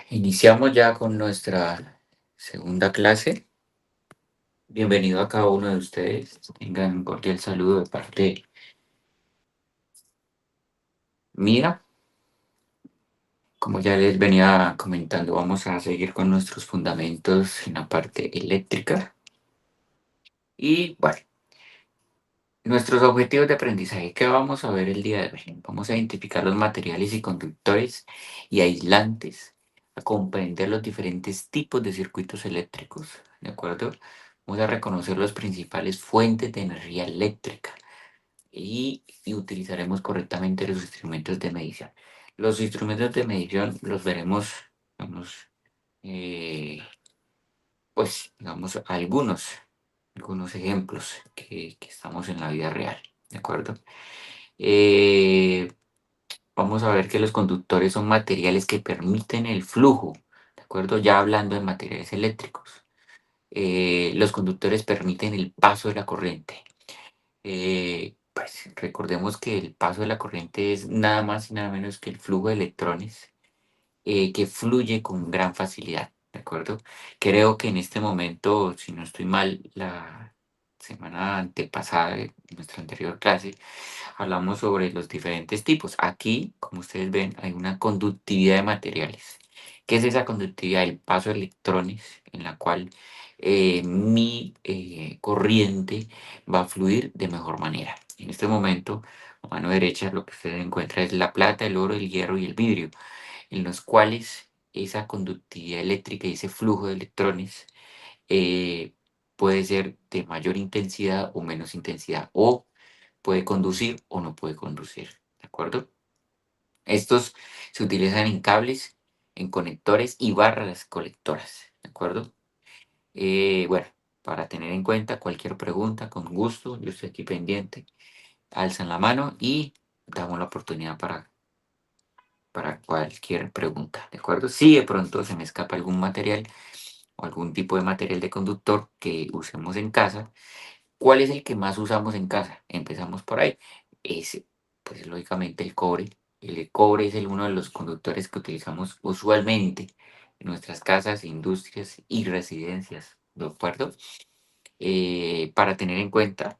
Iniciamos ya con nuestra segunda clase. Bienvenido a cada uno de ustedes. Tengan un cordial saludo de parte mía. Como ya les venía comentando, vamos a seguir con nuestros fundamentos en la parte eléctrica. Y bueno, nuestros objetivos de aprendizaje. ¿Qué vamos a ver el día de hoy? Vamos a identificar los materiales y conductores y aislantes, a comprender los diferentes tipos de circuitos eléctricos, ¿de acuerdo? Vamos a reconocer las principales fuentes de energía eléctrica y utilizaremos correctamente los instrumentos de medición. Los instrumentos de medición los veremos, vamos, eh, pues, digamos, algunos ejemplos que estamos en la vida real, ¿de acuerdo? Eh, Vamos a ver que los conductores son materiales que permiten el flujo, ¿de acuerdo? Ya hablando de materiales eléctricos. Los conductores permiten el paso de la corriente. Pues recordemos que el paso de la corriente es nada más y nada menos que el flujo de electrones que fluye con gran facilidad, ¿de acuerdo? Creo que en este momento, si no estoy mal, la semana antepasada de nuestra anterior clase, hablamos sobre los diferentes tipos. Aquí, como ustedes ven, hay una conductividad de materiales. ¿Qué es esa conductividad? El paso de electrones en la cual mi corriente va a fluir de mejor manera. En este momento, a mano derecha, lo que usted encuentra es la plata, el oro, el hierro y el vidrio, en los cuales esa conductividad eléctrica y ese flujo de electrones eh, puede ser de mayor intensidad o menos intensidad, o puede conducir o no puede conducir, ¿de acuerdo? Estos se utilizan en cables, en conectores y barras colectoras, ¿de acuerdo? Bueno, para tener en cuenta cualquier pregunta, con gusto, yo estoy aquí pendiente. Alzan la mano y damos la oportunidad para cualquier pregunta, ¿de acuerdo? Si de pronto se me escapa algún material o algún tipo de material de conductor que usemos en casa, ¿cuál es el que más usamos en casa? Empezamos por ahí. Es, pues lógicamente el cobre. El cobre es uno de los conductores que utilizamos usualmente en nuestras casas, industrias y residencias, ¿de acuerdo? Para tener en cuenta,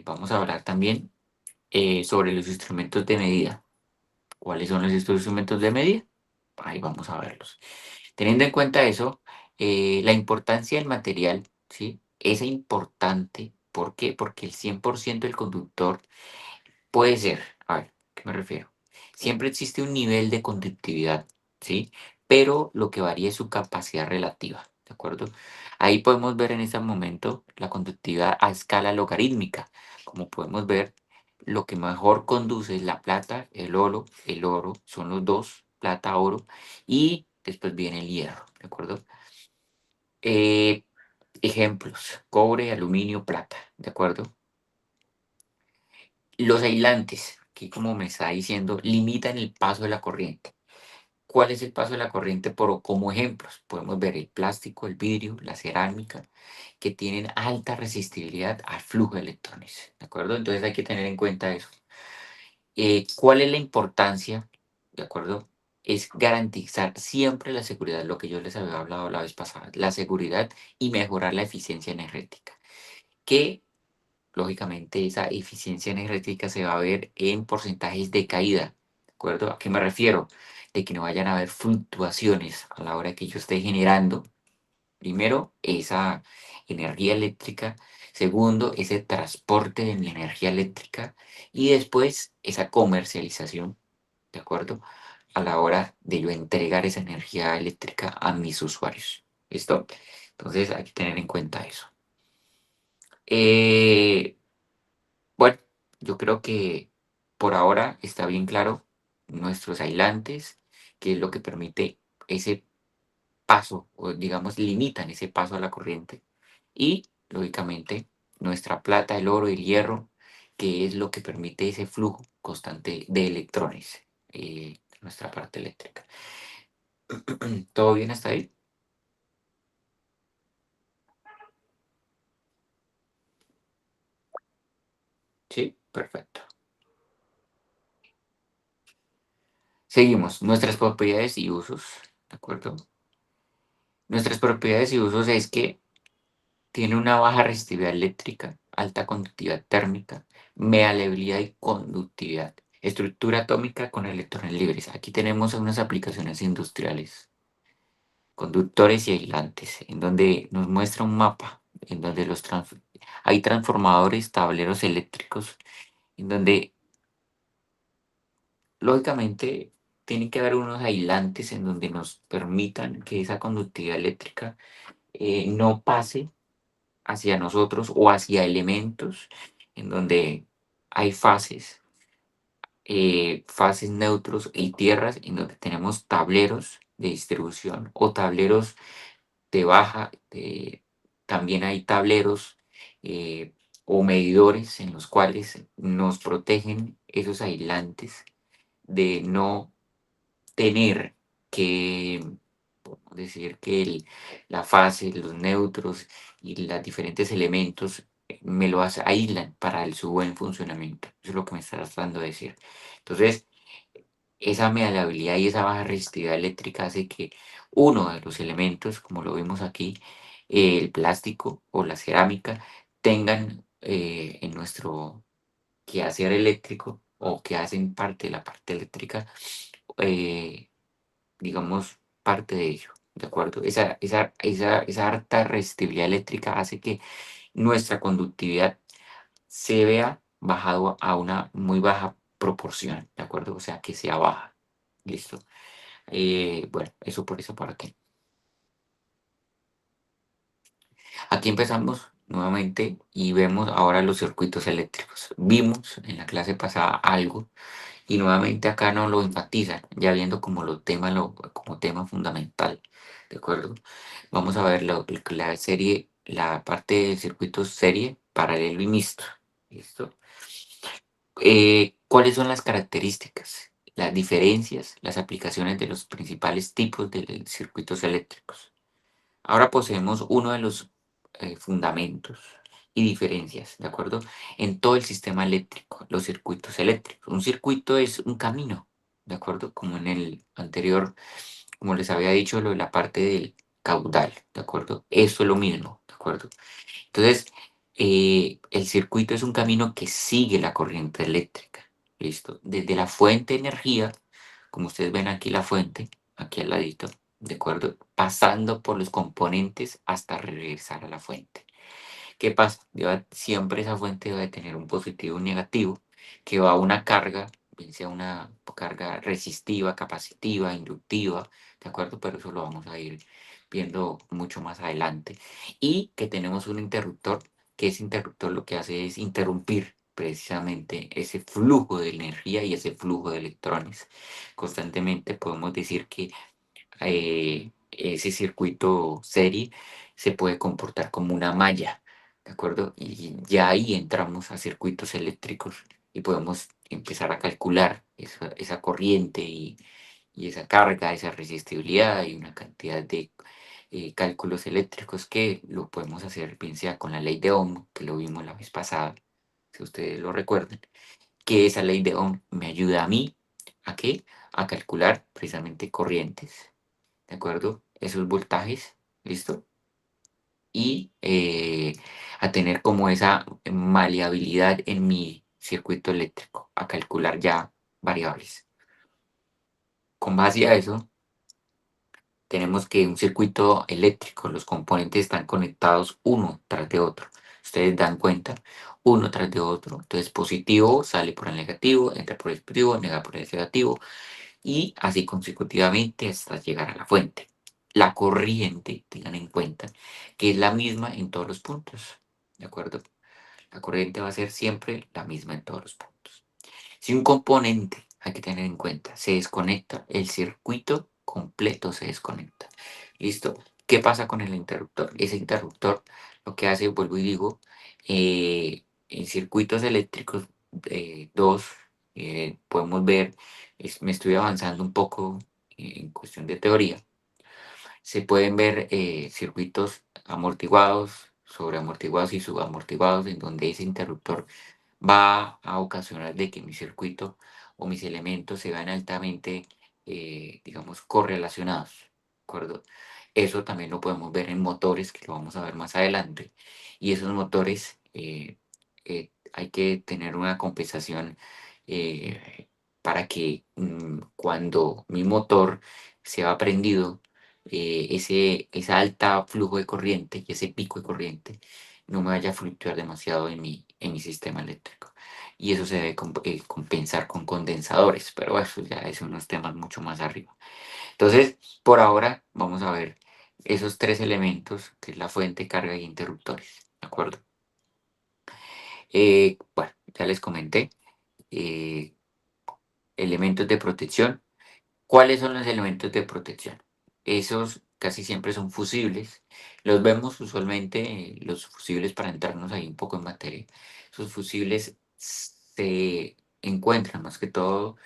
vamos a hablar también sobre los instrumentos de medida. ¿Cuáles son estos instrumentos de medida? Ahí vamos a verlos. Teniendo en cuenta eso, la importancia del material, ¿sí? Es importante. ¿Por qué? Porque el 100% del conductor puede ser, a ver, ¿qué me refiero? Siempre existe un nivel de conductividad, ¿sí? Pero lo que varía es su capacidad relativa, ¿de acuerdo? Ahí podemos ver en este momento la conductividad a escala logarítmica. Como podemos ver, lo que mejor conduce es la plata, el oro son los dos, plata, oro, y después viene el hierro, ¿de acuerdo? Eh, Ejemplos, cobre, aluminio, plata, ¿de acuerdo? Los aislantes, que como me está diciendo, limitan el paso de la corriente. ¿Cuál es el paso de la corriente? Como ejemplos, podemos ver el plástico, el vidrio, la cerámica, que tienen alta resistibilidad al flujo de electrones, ¿de acuerdo? Entonces hay que tener en cuenta eso. ¿Cuál es la importancia? ¿De acuerdo? Es garantizar siempre la seguridad, lo que yo les había hablado la vez pasada, la seguridad y mejorar la eficiencia energética, que lógicamente esa eficiencia energética se va a ver en porcentajes de caída, ¿de acuerdo? ¿A qué me refiero? De que no vayan a haber fluctuaciones a la hora que yo esté generando, primero, esa energía eléctrica, segundo, ese transporte de mi energía eléctrica y después esa comercialización, ¿de acuerdo? A la hora de yo entregar esa energía eléctrica a mis usuarios. ¿Listo? Entonces hay que tener en cuenta eso. Eh, Bueno, yo creo que por ahora está bien claro nuestros aislantes, que es lo que permite ese paso, o digamos, limitan ese paso a la corriente. Y, lógicamente, nuestra plata, el oro y el hierro, que es lo que permite ese flujo constante de electrones, nuestra parte eléctrica. ¿Todo bien hasta ahí? Sí, perfecto. Seguimos. Nuestras propiedades y usos. ¿de acuerdo? Nuestras propiedades y usos es que tiene una baja resistividad eléctrica, alta conductividad térmica, maleabilidad y conductividad. Estructura atómica con electrones libres. Aquí tenemos unas aplicaciones industriales, conductores y aislantes, en donde nos muestra un mapa, en donde hay transformadores, tableros eléctricos, en donde lógicamente tienen que haber unos aislantes en donde nos permitan que esa conductividad eléctrica no pase hacia nosotros o hacia elementos en donde hay fases neutros y tierras en donde tenemos tableros de distribución o tableros de baja, también hay tableros eh, o medidores en los cuales nos protegen esos aislantes de no tener que decir que la fase, los neutros y los diferentes elementos me lo aíslan para su buen funcionamiento. Eso es lo que me está tratando de decir. Entonces, esa maleabilidad y esa baja resistividad eléctrica hace que uno de los elementos, como lo vemos aquí, el plástico o la cerámica, tengan en nuestro quehacer eléctrico o que hacen parte de la parte eléctrica, eh, digamos, parte de ello, ¿de acuerdo? Esa alta resistividad eléctrica hace que nuestra conductividad se vea bajado a una muy baja proporción, ¿de acuerdo? O sea, que sea baja. Listo. Bueno, eso por esa parte. Aquí empezamos nuevamente y vemos ahora los circuitos eléctricos. Vimos en la clase pasada algo y nuevamente acá no lo enfatizan, ya viendo como como tema fundamental, ¿de acuerdo? Vamos a ver la serie, la parte de circuitos serie, paralelo y mixto. ¿Listo? ¿Cuáles son las características, las diferencias, las aplicaciones de los principales tipos de circuitos eléctricos? Ahora poseemos uno de los fundamentos y diferencias, ¿de acuerdo? En todo el sistema eléctrico, los circuitos eléctricos. Un circuito es un camino, ¿de acuerdo? Como en el anterior, como les había dicho, lo de la parte del caudal, ¿de acuerdo? Eso es lo mismo, ¿de acuerdo? Entonces, el circuito es un camino que sigue la corriente eléctrica, ¿listo? Desde la fuente de energía, como ustedes ven aquí la fuente, aquí al ladito, ¿de acuerdo? Pasando por los componentes hasta regresar a la fuente. ¿Qué pasa? Siempre esa fuente debe tener un positivo y un negativo que va a una carga, bien sea una carga resistiva, capacitiva, inductiva, ¿de acuerdo? Pero eso lo vamos a ir viendo mucho más adelante. Y que tenemos un interruptor, que ese interruptor lo que hace es interrumpir precisamente ese flujo de energía y ese flujo de electrones. Constantemente podemos decir que ese circuito serie se puede comportar como una malla, ¿de acuerdo? Y ya ahí entramos a circuitos eléctricos y podemos empezar a calcular esa corriente y esa carga, esa resistibilidad y una cantidad de cálculos eléctricos que lo podemos hacer, bien sea con la ley de Ohm, que lo vimos la vez pasada, si ustedes lo recuerdan, que esa ley de Ohm me ayuda a mí, ¿a qué? A calcular precisamente corrientes, ¿de acuerdo? Esos voltajes, ¿listo? Y a tener como esa maleabilidad en mi circuito eléctrico, a calcular ya variables. Con base a eso, tenemos que un circuito eléctrico, los componentes están conectados uno tras de otro. Ustedes dan cuenta, uno tras de otro. Entonces, positivo sale por el negativo, entra por el positivo, nega por el negativo, y así consecutivamente hasta llegar a la fuente. La corriente, tengan en cuenta, que es la misma en todos los puntos, ¿de acuerdo? La corriente va a ser siempre la misma en todos los puntos. Si un componente, hay que tener en cuenta, se desconecta, el circuito completo se desconecta. ¿Listo? ¿Qué pasa con el interruptor? Ese interruptor lo que hace, vuelvo y digo, en circuitos eléctricos dos, podemos ver, me estoy avanzando un poco en cuestión de teoría, se pueden ver circuitos amortiguados, sobreamortiguados y subamortiguados, en donde ese interruptor va a ocasionar de que mi circuito o mis elementos se vean altamente, digamos, correlacionados. acuerdo? Eso también lo podemos ver en motores, que lo vamos a ver más adelante. Y esos motores, hay que tener una compensación eh, para que cuando mi motor se va prendido, esa alta flujo de corriente y ese pico de corriente no me vaya a fluctuar demasiado en mi sistema eléctrico. Y eso se debe compensar con condensadores, pero eso ya es unos temas mucho más arriba. Entonces, por ahora vamos a ver esos tres elementos, que es la fuente, carga y interruptores, ¿de acuerdo? Bueno, ya les comenté, eh, elementos de protección. ¿Cuáles son los elementos de protección? Esos casi siempre son fusibles. Los vemos usualmente, los fusibles, para entrarnos ahí un poco en materia. Esos fusibles se encuentran más que todo,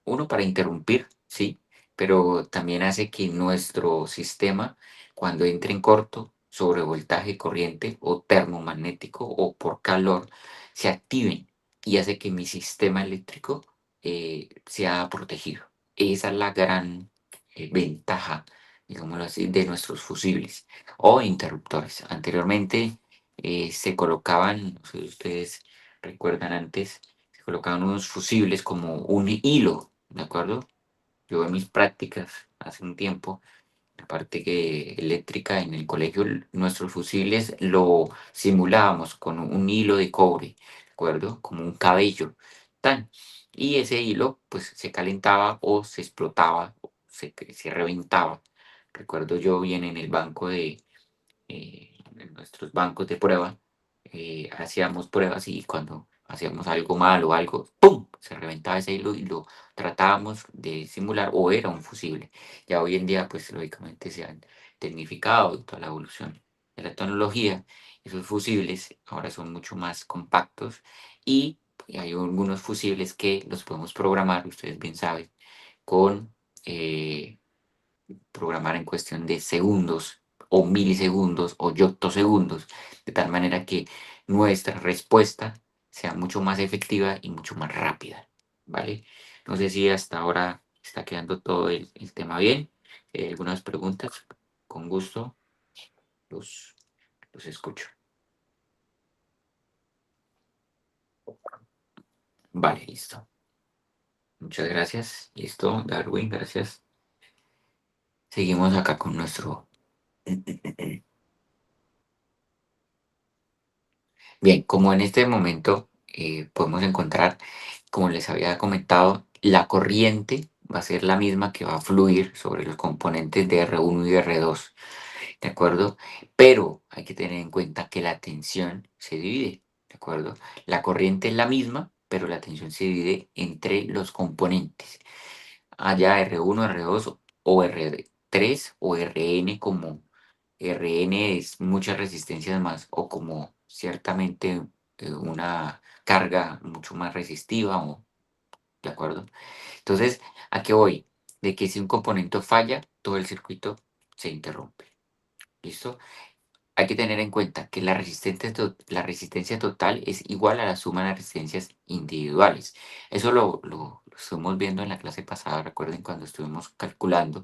uno para interrumpir, sí, pero también hace que nuestro sistema, cuando entre en corto, sobre voltaje, corriente o termomagnético o por calor, se activen y hace que mi sistema eléctrico sea protegido. Esa es la gran ventaja, digámoslo así, de nuestros fusibles o interruptores. Anteriormente se colocaban, no sé si ustedes recuerdan antes, se colocaban unos fusibles como un hilo, ¿de acuerdo? Yo en mis prácticas hace un tiempo, la parte eléctrica en el colegio, nuestros fusibles lo simulábamos con un hilo de cobre, ¿de acuerdo? Como un cabello, tan. Y ese hilo pues se calentaba o se explotaba, o se reventaba. Recuerdo yo bien en el banco en nuestros bancos de prueba, hacíamos pruebas y cuando hacíamos algo mal o algo, ¡pum! Se reventaba ese hilo y lo tratábamos de simular o era un fusible. Ya hoy en día, pues lógicamente se han tecnificado y toda la evolución de la tecnología. Esos fusibles ahora son mucho más compactos y hay algunos fusibles que los podemos programar, ustedes bien saben, con eh, programar en cuestión de segundos o milisegundos o yoctosegundos, de tal manera que nuestra respuesta sea mucho más efectiva y mucho más rápida, ¿vale? No sé si hasta ahora está quedando todo el tema bien. Algunas preguntas, con gusto los, los escucho. Vale, listo. Muchas gracias. Listo, Darwin, gracias. Seguimos acá con nuestro... Bien, como en este momento podemos encontrar, como les había comentado, la corriente va a ser la misma que va a fluir sobre los componentes de R1 y R2, ¿de acuerdo? Pero hay que tener en cuenta que la tensión se divide, ¿de acuerdo? La corriente es la misma, pero la tensión se divide entre los componentes. Haya R1, R2 o R3 o Rn, como Rn es muchas resistencias más, o como ciertamente una carga mucho más resistiva, ¿de acuerdo? Entonces, ¿a qué voy? De que si un componente falla, todo el circuito se interrumpe. ¿Listo? Hay que tener en cuenta que la resistencia total es igual a la suma de las resistencias individuales. Eso lo estuvimos viendo en la clase pasada, recuerden cuando estuvimos calculando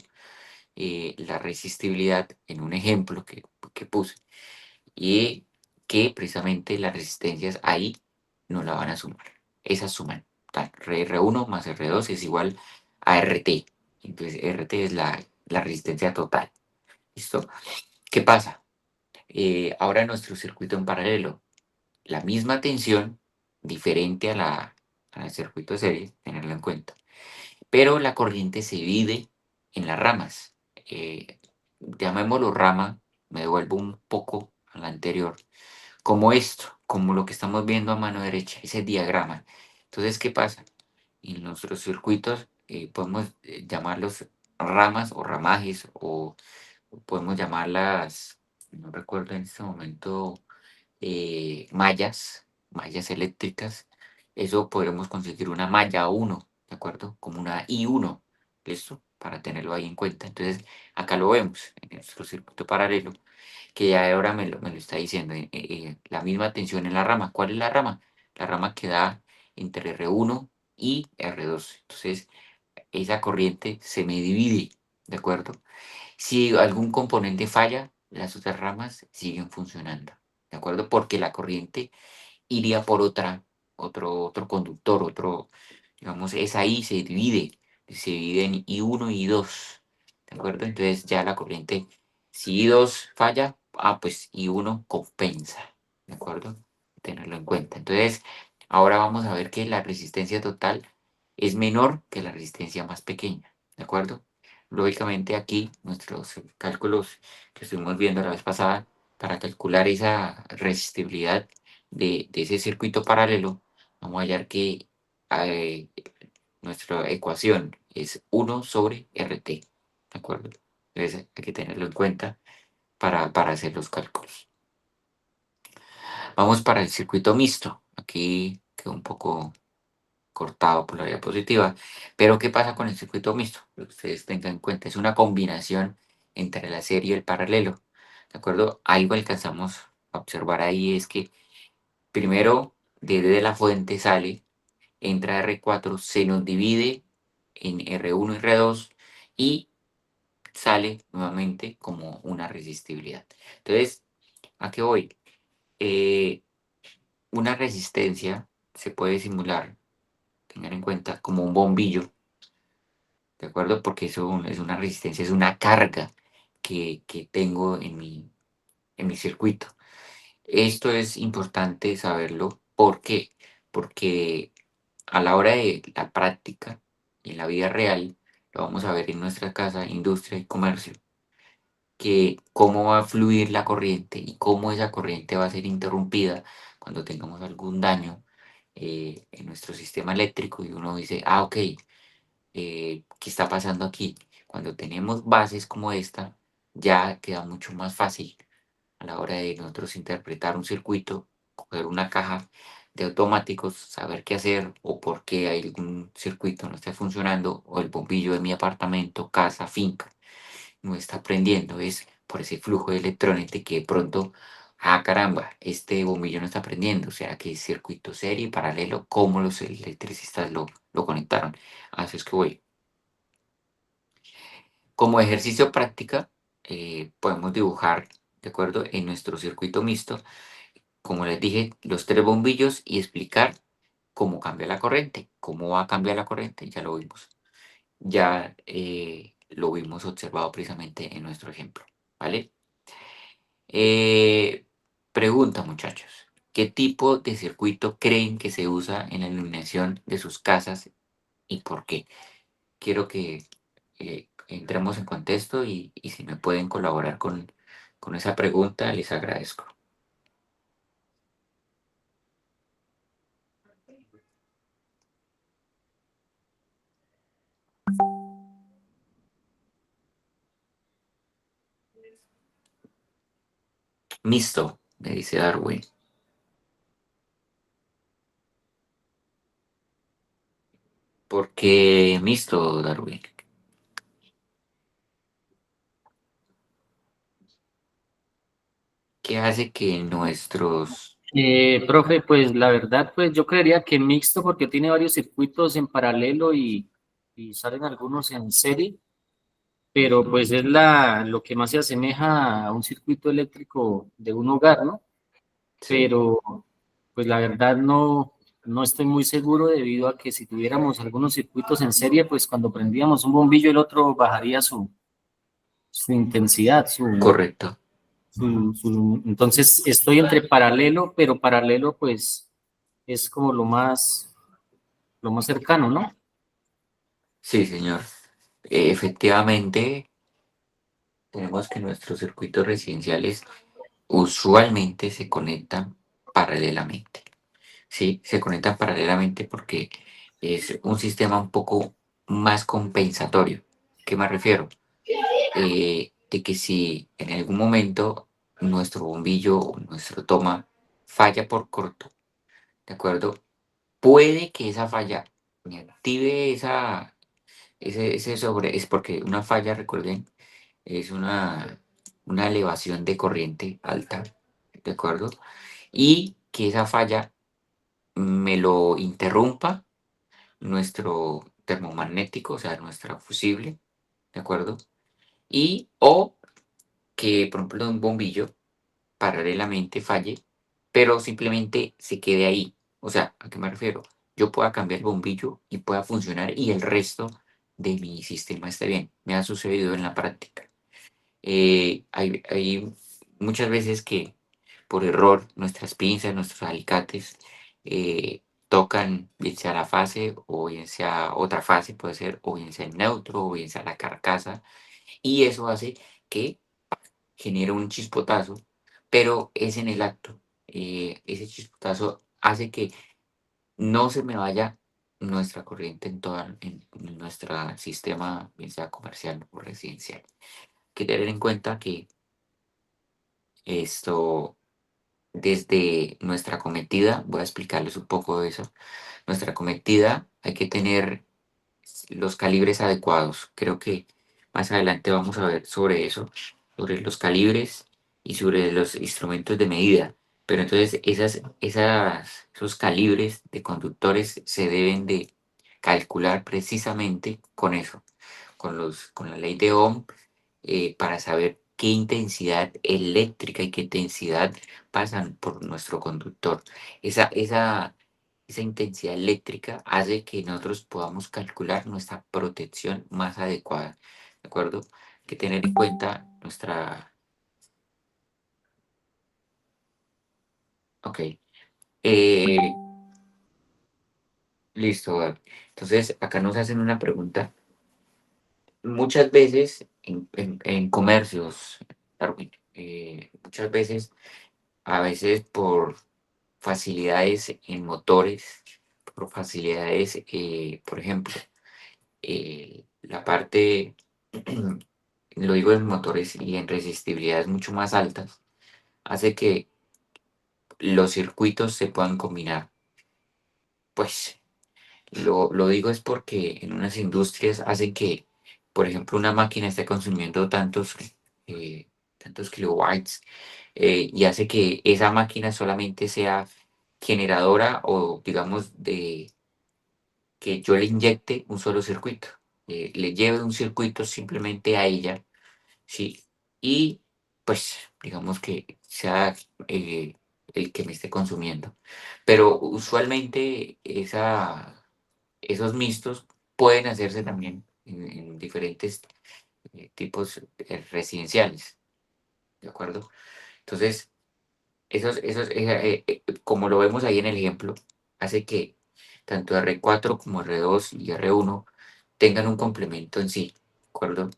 la resistibilidad en un ejemplo que puse, y que precisamente las resistencias ahí no la van a sumar. Esas suman. R1 más R2 es igual a RT. Entonces RT es la resistencia total. ¿Listo? ¿Qué pasa? Ahora nuestro circuito en paralelo, la misma tensión, diferente al circuito de serie, tenerlo en cuenta. Pero la corriente se divide en las ramas. Llamémoslo rama, me devuelvo un poco a la anterior, como esto, como lo que estamos viendo a mano derecha, ese diagrama. Entonces, ¿qué pasa? En nuestros circuitos podemos llamarlos ramas o ramajes, o podemos llamarlas, no recuerdo en este momento, mallas eléctricas. Eso podremos conseguir una malla uno, ¿de acuerdo? Como una I1, ¿listo? Para tenerlo ahí en cuenta. Entonces, acá lo vemos en nuestro circuito paralelo, que ya ahora me lo está diciendo, la misma tensión en la rama. ¿Cuál es la rama? La rama que da entre R1 y R2. Entonces, esa corriente se me divide, ¿de acuerdo? Si algún componente falla, las otras ramas siguen funcionando, ¿de acuerdo? Porque la corriente iría por otro conductor, digamos, esa I se divide en I1 y I2, ¿de acuerdo? Entonces ya la corriente, si I2 falla, pues I1 compensa, ¿de acuerdo? Tenerlo en cuenta. Entonces, ahora vamos a ver que la resistencia total es menor que la resistencia más pequeña, ¿de acuerdo? Lógicamente aquí nuestros cálculos que estuvimos viendo la vez pasada para calcular esa resistibilidad de ese circuito paralelo, vamos a hallar que eh, nuestra ecuación es 1/RT, ¿de acuerdo? Entonces hay que tenerlo en cuenta para hacer los cálculos. Vamos para el circuito mixto. Aquí quedó un poco cortado por la diapositiva, pero ¿qué pasa con el circuito mixto? Lo que ustedes tengan en cuenta, es una combinación entre la serie y el paralelo, ¿de acuerdo? Algo alcanzamos a observar ahí es que primero desde la fuente sale, entra R4, se nos divide en R1 y R2 y sale nuevamente como una resistibilidad. Entonces, ¿a qué voy? Eh, una resistencia se puede simular, tengan en cuenta, como un bombillo, ¿de acuerdo? Porque eso es una resistencia, es una carga que tengo en mi circuito. Esto es importante saberlo. ¿Por qué? Porque a la hora de la práctica, en la vida real, lo vamos a ver en nuestra casa, industria y comercio, que cómo va a fluir la corriente y cómo esa corriente va a ser interrumpida cuando tengamos algún daño en nuestro sistema eléctrico y uno dice, ok, ¿qué está pasando aquí? Cuando tenemos bases como esta, ya queda mucho más fácil a la hora de nosotros interpretar un circuito, coger una caja de automáticos, saber qué hacer o por qué algún circuito no está funcionando o el bombillo de mi apartamento, casa, finca no está prendiendo. Es por ese flujo de electrones de que de pronto, caramba, este bombillo no está prendiendo. O sea, que es circuito serie, paralelo, cómo los electricistas lo conectaron. A eso es que voy. Como ejercicio práctica, podemos dibujar, ¿de acuerdo? En nuestro circuito mixto, como les dije, los tres bombillos y explicar cómo cambia la corriente. ¿Cómo va a cambiar la corriente? Ya lo vimos. Ya lo vimos observado precisamente en nuestro ejemplo, ¿vale? Eh, pregunta, muchachos. ¿Qué tipo de circuito creen que se usa en la iluminación de sus casas y por qué? Quiero que entremos en contexto y si me pueden colaborar con esa pregunta, les agradezco. Mixto, me dice Darwin. ¿Por qué mixto, Darwin? ¿Qué hace que nuestros... Profe, pues la verdad, pues yo creería que mixto porque tiene varios circuitos en paralelo y salen algunos en serie, pero pues es lo que más se asemeja a un circuito eléctrico de un hogar, ¿no? Sí, Pero pues la verdad no estoy muy seguro debido a que si tuviéramos algunos circuitos en serie, pues cuando prendíamos un bombillo el otro bajaría su intensidad, correcto. entonces estoy entre paralelo, pero paralelo pues es como lo más cercano, ¿no? Sí, señor. Efectivamente, tenemos que nuestros circuitos residenciales usualmente se conectan paralelamente. Sí, se conectan paralelamente porque es un sistema un poco más compensatorio. ¿Qué me refiero? De que si en algún momento nuestro bombillo o nuestro toma falla por corto, ¿de acuerdo? Puede que esa falla me active ese sobre, es porque una falla, recuerden, es una elevación de corriente alta, ¿de acuerdo? Y que esa falla me lo interrumpa nuestro termomagnético, o sea, nuestra fusible, ¿de acuerdo? y o que, por ejemplo, un bombillo paralelamente falle, pero simplemente se quede ahí. O sea, ¿a qué me refiero? Yo pueda cambiar el bombillo y pueda funcionar y el resto de mi sistema esté bien. Me ha sucedido en la práctica. Hay muchas veces que por error nuestras pinzas, nuestros alicates tocan bien sea la fase o bien sea otra fase, puede ser o bien sea el neutro o bien sea la carcasa y eso hace que genere un chispotazo, pero es en el acto. Ese chispotazo hace que no se me vaya nuestra corriente en nuestro sistema, bien sea comercial o residencial. Hay que tener en cuenta que esto, desde nuestra cometida, voy a explicarles un poco de eso. Nuestra cometida hay que tener los calibres adecuados. Creo que más adelante vamos a ver sobre eso, sobre los calibres y sobre los instrumentos de medida. Pero entonces esos calibres de conductores se deben de calcular precisamente con eso, con la ley de Ohm, para saber qué intensidad eléctrica y qué intensidad pasan por nuestro conductor. Esa intensidad eléctrica hace que nosotros podamos calcular nuestra protección más adecuada, ¿de acuerdo? Hay que tener en cuenta nuestra... Ok, eh, listo, Gaby. Entonces, acá nos hacen una pregunta. Muchas veces en comercios, Darwin, muchas veces, a veces por facilidades en motores, por facilidades, por ejemplo, la parte, lo digo en motores y en resistibilidades mucho más altas, hace que los circuitos se puedan combinar. Pues lo digo es porque en unas industrias hacen que, por ejemplo, una máquina esté consumiendo eh, tantos kilobytes y hace que esa máquina solamente sea generadora o digamos de que yo le inyecte un solo circuito, le lleve un circuito simplemente a ella, ¿sí? Y pues digamos que sea eh, el que me esté consumiendo. Pero usualmente esos mixtos pueden hacerse también en diferentes tipos residenciales, ¿de acuerdo? Entonces, como lo vemos ahí en el ejemplo, hace que tanto R4 como R2 y R1 tengan un complemento en sí, ¿de acuerdo?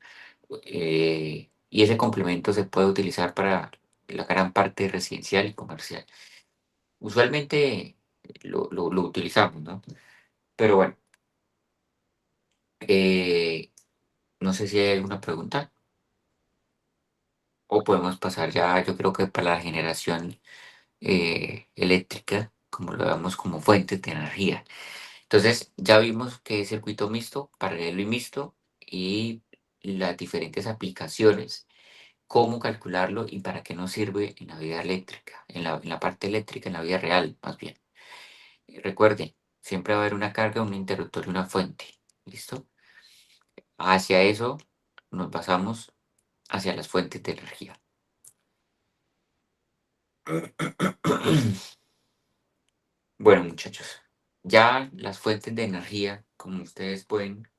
Y ese complemento se puede utilizar para la gran parte residencial y comercial. Usualmente lo utilizamos, ¿no? Pero bueno, eh, no sé si hay alguna pregunta o podemos pasar ya, yo creo que para la generación eléctrica, como lo vemos como fuentes de energía. Entonces, ya vimos que es circuito mixto, paralelo y mixto, y las diferentes aplicaciones, cómo calcularlo y para qué nos sirve en la vida eléctrica, en la parte eléctrica, en la vida real, más bien. Recuerden, siempre va a haber una carga, un interruptor y una fuente. ¿Listo? Hacia eso nos basamos hacia las fuentes de energía. Bueno, muchachos, ya las fuentes de energía, como ustedes pueden,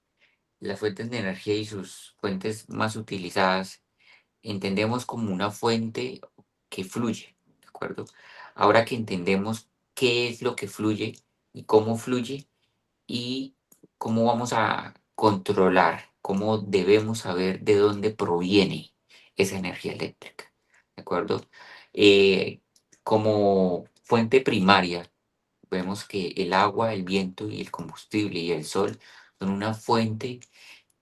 las fuentes de energía y sus fuentes más utilizadas, entendemos como una fuente que fluye, ¿de acuerdo? Ahora que entendemos qué es lo que fluye y cómo fluye y cómo vamos a controlar, cómo debemos saber de dónde proviene esa energía eléctrica, ¿de acuerdo? Eh, Como fuente primaria, vemos que el agua, el viento y el combustible y el sol son una fuente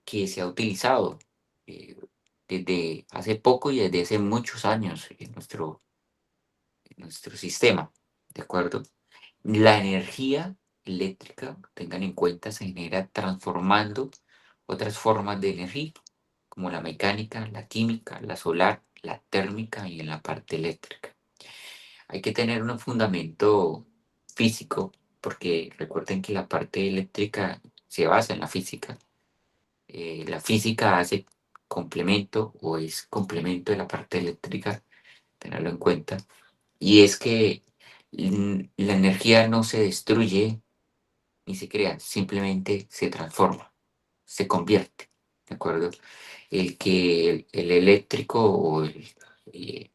que se ha utilizado eh, desde hace poco y desde hace muchos años en nuestro sistema, ¿de acuerdo? La energía eléctrica, tengan en cuenta, se genera transformando otras formas de energía, como la mecánica, la química, la solar, la térmica y en la parte eléctrica. Hay que tener un fundamento físico, porque recuerden que la parte eléctrica se basa en la física. La física hace complemento o es complemento de la parte eléctrica, tenerlo en cuenta, y es que la energía no se destruye ni se crea, simplemente se transforma, se convierte, ¿de acuerdo? El que el eléctrico o eh,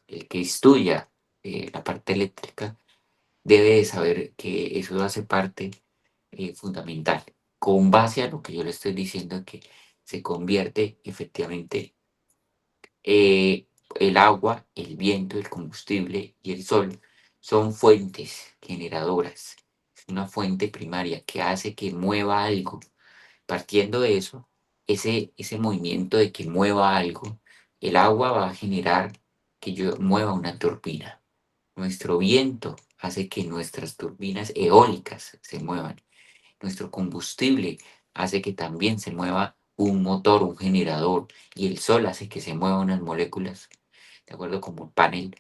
el que estudia la parte eléctrica debe de saber que eso hace parte fundamental, con base a lo que yo le estoy diciendo, que se convierte efectivamente el agua, el viento, el combustible y el sol son fuentes generadoras. Es una fuente primaria que hace que mueva algo. Partiendo de eso, ese movimiento de que mueva algo, el agua va a generar que yo mueva una turbina. Nuestro viento hace que nuestras turbinas eólicas se muevan. Nuestro combustible hace que también se mueva un motor, un generador, y el sol hace que se muevan unas moléculas, de acuerdo, como un panel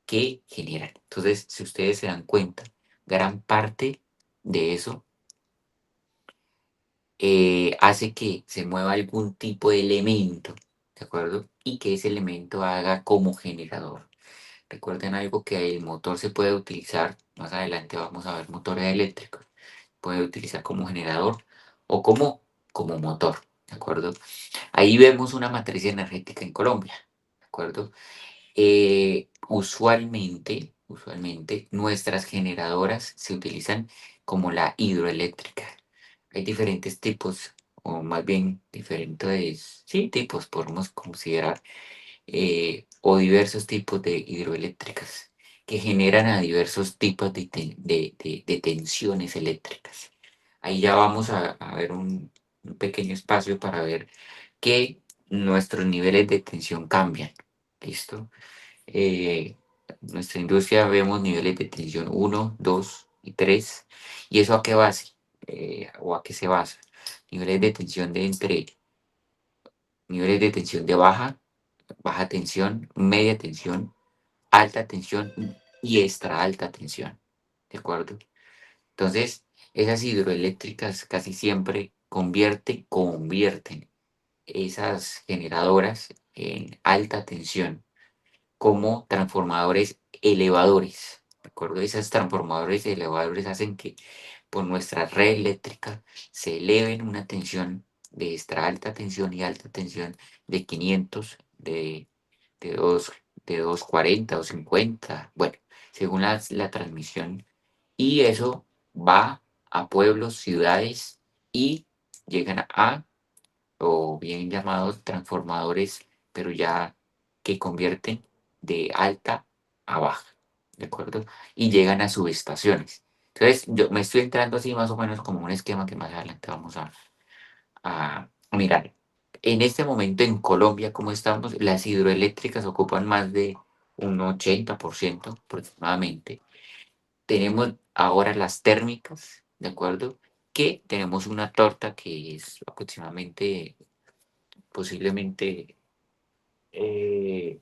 que generan. Entonces, si ustedes se dan cuenta, gran parte de eso hace que se mueva algún tipo de elemento, ¿de acuerdo? Y que ese elemento haga como generador. Recuerden algo, que el motor se puede utilizar, más adelante vamos a ver motores eléctricos, puede utilizar como generador o como motor, ¿de acuerdo? Ahí vemos una matriz energética en Colombia, ¿de acuerdo? Usualmente nuestras generadoras se utilizan como la hidroeléctrica. Hay diferentes tipos, o más bien diferentes, sí, tipos podemos considerar, o diversos tipos de hidroeléctricas que generan a diversos tipos de tensiones eléctricas. Ahí ya vamos a ver un pequeño espacio para ver que nuestros niveles de tensión cambian. ¿Listo? Nuestra industria vemos niveles de tensión uno, 2 y 3. ¿Y eso a qué base? ¿O a qué se basa? Niveles de tensión de entre niveles de tensión de baja tensión, media tensión, alta tensión y extra alta tensión. ¿De acuerdo? Entonces, esas hidroeléctricas casi siempre convierten esas generadoras en alta tensión como transformadores elevadores. ¿De acuerdo? Esos transformadores elevadores hacen que por nuestra red eléctrica se eleven una tensión de extra alta tensión y alta tensión de 500, de 2, de 240 o 50, bueno, según la transmisión. Y eso va a pueblos, ciudades y llegan a, o bien llamados transformadores, pero ya que convierten de alta a baja, ¿de acuerdo? Y llegan a subestaciones. Entonces, yo me estoy entrando así más o menos como un esquema que más adelante vamos a mirar. En este momento en Colombia, como estamos, las hidroeléctricas ocupan más de un 80% aproximadamente. Tenemos ahora las térmicas, ¿de acuerdo? Que tenemos una torta que es aproximadamente, posiblemente, eh,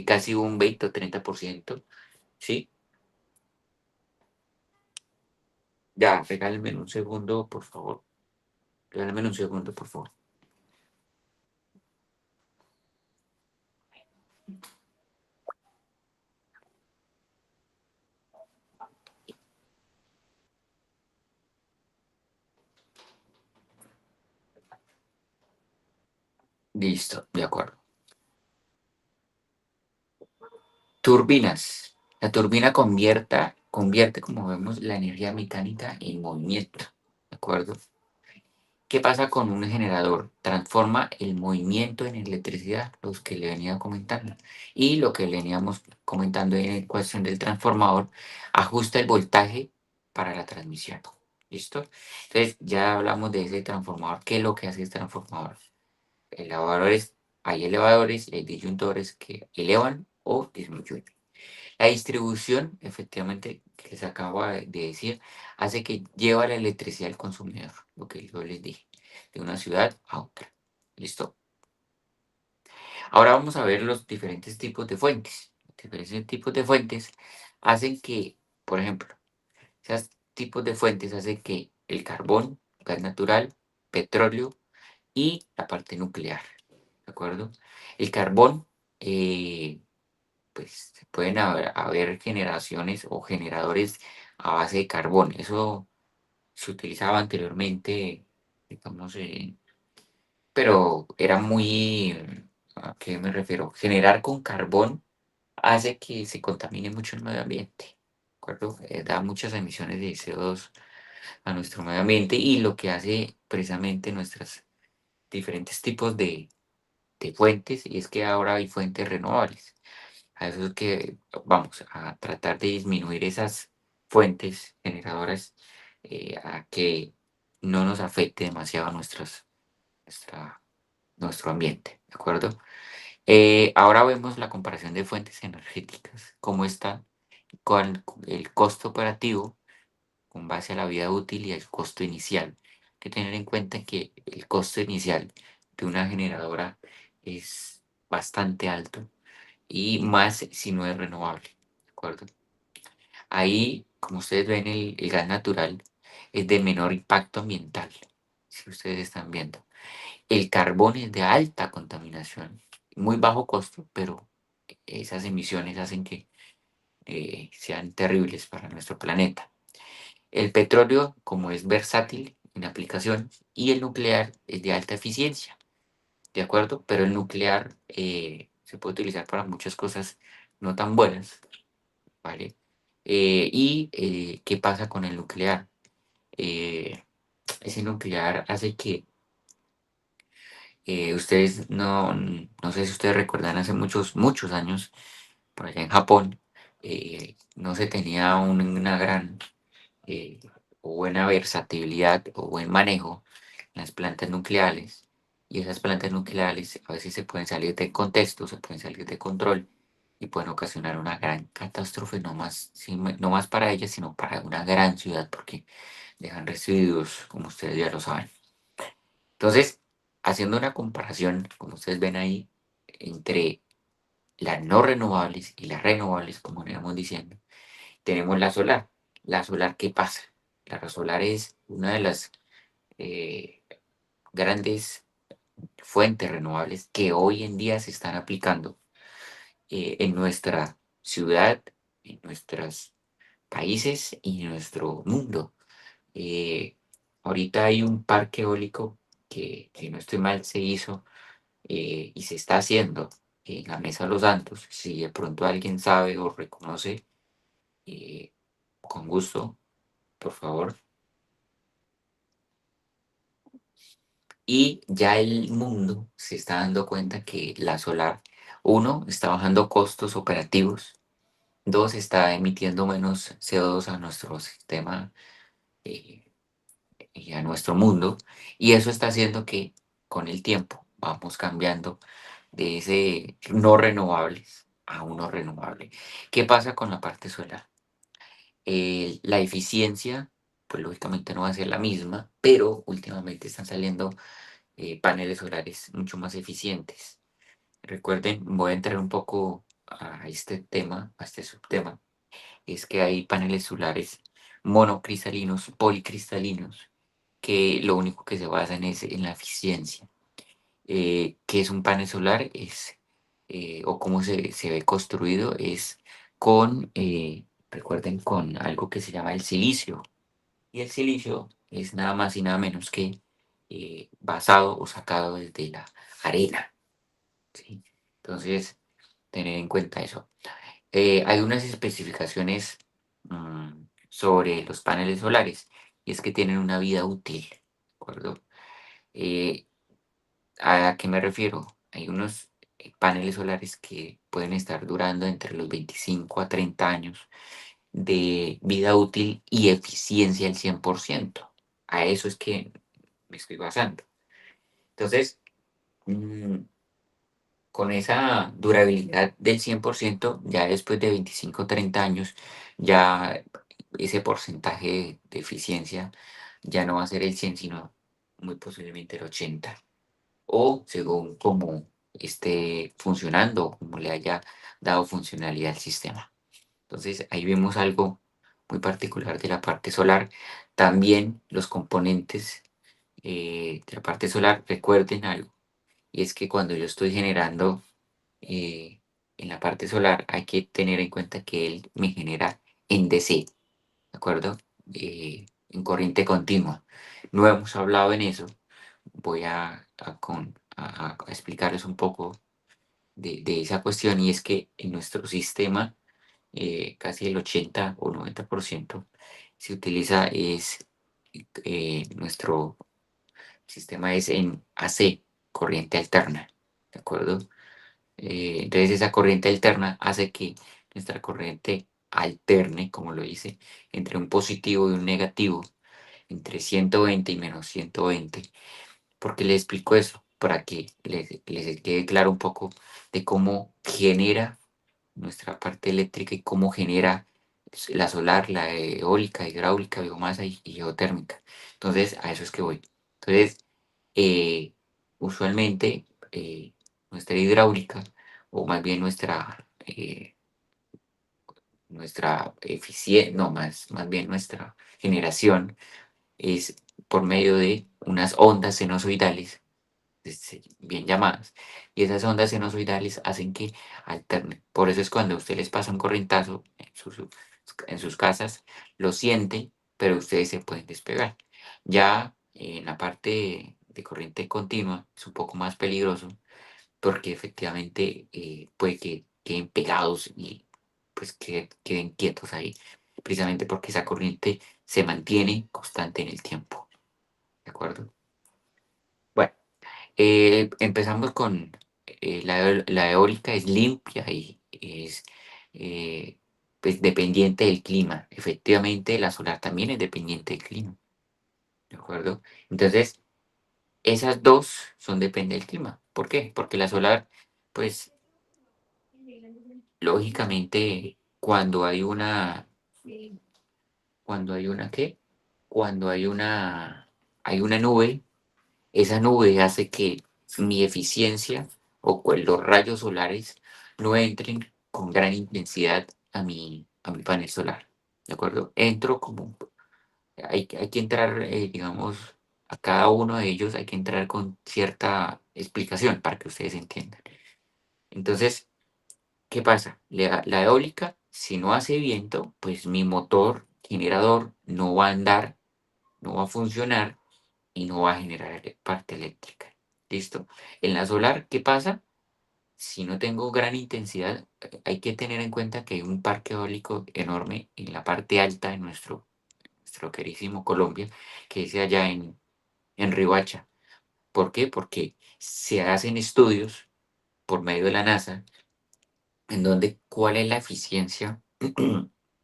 casi un 20 o 30%, ¿sí? Ya, regálenme un segundo, por favor. Regálenme un segundo, por favor. Listo, de acuerdo. Turbinas. La turbina convierte, como vemos, la energía mecánica en movimiento, ¿de acuerdo? ¿Qué pasa con un generador? Transforma el movimiento en electricidad, los que le venía comentando. Y lo que le veníamos comentando en cuestión del transformador, ajusta el voltaje para la transmisión. ¿Listo? Entonces, ya hablamos de ese transformador. ¿Qué es lo que hace este transformador? Elevadores, hay elevadores, hay disyuntores que elevan o disminuyen. La distribución, efectivamente, que les acabo de decir, hace que lleva la electricidad al consumidor, lo que yo les dije, de una ciudad a otra. ¿Listo? Ahora vamos a ver los diferentes tipos de fuentes. Los diferentes tipos de fuentes hacen que, por ejemplo, esos tipos de fuentes hacen que el carbón, gas natural, petróleo y la parte nuclear, ¿de acuerdo? El carbón, pues pueden haber generaciones o generadores a base de carbón. Eso se utilizaba anteriormente, digamos, pero era muy, ¿a qué me refiero? Generar con carbón hace que se contamine mucho el medio ambiente, ¿de acuerdo? Da muchas emisiones de CO2 a nuestro medio ambiente y lo que hace precisamente nuestros diferentes tipos de fuentes, y es que ahora hay fuentes renovables. A eso es que vamos a tratar de disminuir esas fuentes generadoras, a que no nos afecte demasiado nuestra, nuestro ambiente, ¿de acuerdo? Ahora vemos la comparación de fuentes energéticas, cómo está con el costo operativo con base a la vida útil y el costo inicial. Hay que tener en cuenta que el costo inicial de una generadora es bastante alto y más si no es renovable, ¿de acuerdo? Ahí, como ustedes ven, el gas natural es de menor impacto ambiental, si ustedes están viendo. El carbón es de alta contaminación, muy bajo costo, pero esas emisiones hacen que sean terribles para nuestro planeta. El petróleo, como es versátil en aplicación, y el nuclear es de alta eficiencia, ¿de acuerdo? Pero el nuclear se puede utilizar para muchas cosas no tan buenas, ¿vale? ¿Qué pasa con el nuclear? Eh, Ese nuclear hace que ustedes no sé si ustedes recuerdan hace muchos, muchos años, por allá en Japón, no se tenía una gran eh, o buena versatilidad o buen manejo en las plantas nucleares. Y esas plantas nucleares a veces se pueden salir de contexto, se pueden salir de control y pueden ocasionar una gran catástrofe, no más, no más para ellas, sino para una gran ciudad, porque dejan residuos, como ustedes ya lo saben. Entonces, haciendo una comparación, como ustedes ven ahí, entre las no renovables y las renovables, como veníamos diciendo, tenemos la solar. La solar, ¿qué pasa? La solar es una de las eh, grandes fuentes renovables que hoy en día se están aplicando en nuestra ciudad, en nuestros países y en nuestro mundo. Eh, Ahorita hay un parque eólico que, si no estoy mal, se hizo y se está haciendo en la Mesa de los Santos. Si de pronto alguien sabe o reconoce, eh, con gusto, por favor. Y ya el mundo se está dando cuenta que la solar, uno, está bajando costos operativos, dos, está emitiendo menos CO2 a nuestro sistema eh, y a nuestro mundo, y eso está haciendo que con el tiempo vamos cambiando de ese no renovables a uno renovable. ¿Qué pasa con la parte solar? La eficiencia, pues lógicamente no va a ser la misma, pero últimamente están saliendo paneles solares mucho más eficientes. Recuerden, voy a entrar un poco a este tema, a este subtema, es que hay paneles solares monocristalinos, policristalinos, que lo único que se basan es en la eficiencia. ¿Qué es un panel solar? O cómo se ve construido, es con, recuerden, con algo que se llama el silicio. Y el silicio es nada más y nada menos que basado o sacado desde la arena, ¿sí? Entonces, tener en cuenta eso. Hay unas especificaciones sobre los paneles solares y es que tienen una vida útil, ¿de acuerdo? Eh, ¿A qué me refiero? Hay unos paneles solares que pueden estar durando entre los 25 a 30 años de vida útil y eficiencia al 100%. A eso es que me estoy basando. Entonces, mm, con esa durabilidad del 100%, ya después de 25 o 30 años, ya ese porcentaje de eficiencia ya no va a ser el 100, sino muy posiblemente el 80. O según cómo esté funcionando, cómo le haya dado funcionalidad al sistema. Entonces, ahí vemos algo muy particular de la parte solar. También los componentes de la parte solar, recuerden algo, y es que cuando yo estoy generando eh, en la parte solar, hay que tener en cuenta que él me genera en DC, ¿de acuerdo? En corriente continua. No hemos hablado en eso. Voy a explicarles un poco de esa cuestión, y es que en nuestro sistema casi el 80 o 90% se utiliza nuestro sistema es en AC, corriente alterna, ¿de acuerdo? Entonces esa corriente alterna hace que nuestra corriente alterne, como lo dice, entre un positivo y un negativo, entre 120 y menos 120. ¿Por qué les explico eso? Para que les quede claro un poco de cómo genera nuestra parte eléctrica y cómo genera la solar, la eólica, hidráulica, biomasa y geotérmica. Entonces, a eso es que voy. Entonces, eh, usualmente nuestra hidráulica, o más bien nuestra eficiencia, no, más bien nuestra generación es por medio de unas ondas sinusoidales, bien llamadas, y esas ondas sinusoidales hacen que alternen. Por eso es cuando a ustedes les pasa un corrientazo en sus casas, lo sienten, pero ustedes se pueden despegar. Ya en la parte de corriente continua es un poco más peligroso, porque efectivamente puede que queden pegados y pues queden quietos ahí, precisamente porque esa corriente se mantiene constante en el tiempo, ¿de acuerdo? Bueno, empezamos con la eólica, es limpia y es pues dependiente del clima. Efectivamente, la solar también es dependiente del clima, ¿de acuerdo? Entonces, esas dos son depende del clima. ¿Por qué? Porque la solar, pues lógicamente, ¿qué? Cuando hay una nube, esa nube hace que mi eficiencia los rayos solares no entren con gran intensidad a mi panel solar, ¿de acuerdo? Hay que entrar, digamos, a cada uno de ellos hay que entrar con cierta explicación para que ustedes entiendan. Entonces, ¿qué pasa? La eólica, si no hace viento, pues mi motor generador no va a andar, no va a funcionar y no va a generar parte eléctrica. ¿Listo? En la solar, ¿qué pasa? Si no tengo gran intensidad, hay que tener en cuenta que hay un parque eólico enorme en la parte alta de nuestro querísimo Colombia, que es allá en Riohacha. ¿Por qué? Porque se hacen estudios por medio de la NASA en donde cuál es la eficiencia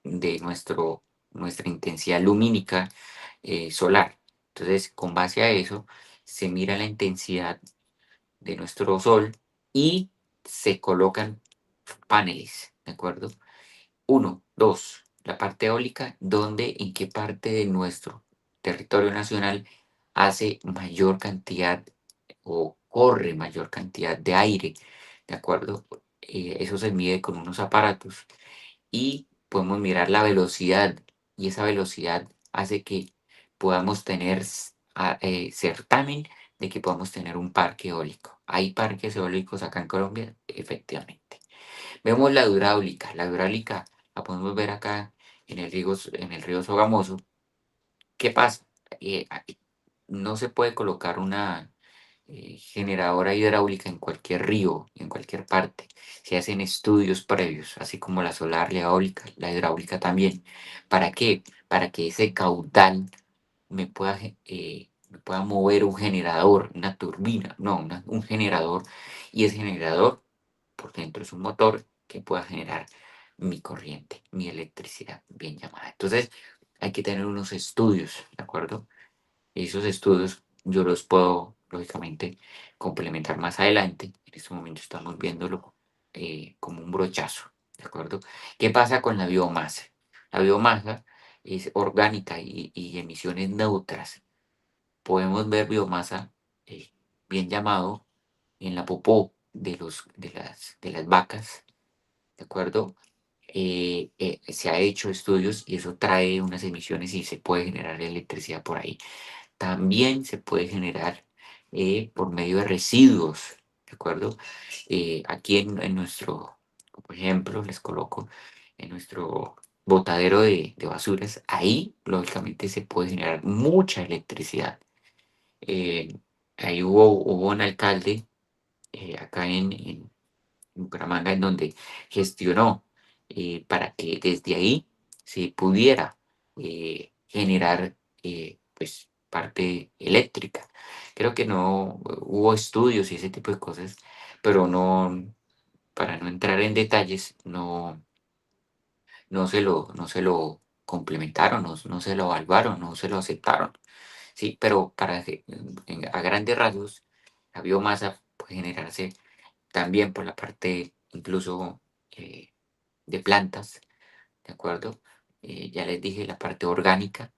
de nuestra intensidad lumínica solar. Entonces, con base a eso, se mira la intensidad de nuestro sol y se colocan paneles, ¿de acuerdo? Uno, dos, la parte eólica, en qué parte de nuestro territorio nacional hace mayor cantidad o corre mayor cantidad de aire, ¿de acuerdo? Eso se mide con unos aparatos y podemos mirar la velocidad, y esa velocidad hace que podamos tener certamen de que podamos tener un parque eólico. ¿Hay parques eólicos acá en Colombia? Efectivamente. Vemos la hidráulica. La hidráulica la podemos ver acá en el río Sogamoso. ¿Qué pasa? No se puede colocar una generadora hidráulica en cualquier río, en cualquier parte. Se hacen estudios previos, así como la solar, la eólica, la hidráulica también. ¿Para qué? Para que ese caudal me pueda mover un generador, una turbina, no, un generador, y ese generador por dentro es un motor que pueda generar mi corriente, mi electricidad, bien llamada. Entonces, hay que tener unos estudios, ¿de acuerdo? Esos estudios yo los puedo, lógicamente, complementar más adelante. En este momento estamos viéndolo como un brochazo, ¿de acuerdo? ¿Qué pasa con la biomasa? La biomasa es orgánica y emisiones neutras. Podemos ver biomasa, eh, bien llamado, en la popó de las vacas, ¿de acuerdo? Se ha hecho estudios y eso trae unas emisiones y se puede generar electricidad por ahí. también se puede generar por medio de residuos, ¿de acuerdo? Aquí en nuestro, por ejemplo, les coloco en nuestro botadero de basuras, ahí lógicamente se puede generar mucha electricidad. Eh, ahí hubo un alcalde acá en Bucaramanga en donde gestionó para que desde ahí se pudiera generar pues parte eléctrica. Creo que no hubo estudios y ese tipo de cosas, pero no, para no entrar en detalles, no se lo complementaron, no se lo evaluaron, no se lo aceptaron. Sí, pero a grandes rasgos, la biomasa puede generarse también por la parte incluso eh, de plantas, ¿de acuerdo? Ya les dije la parte orgánica,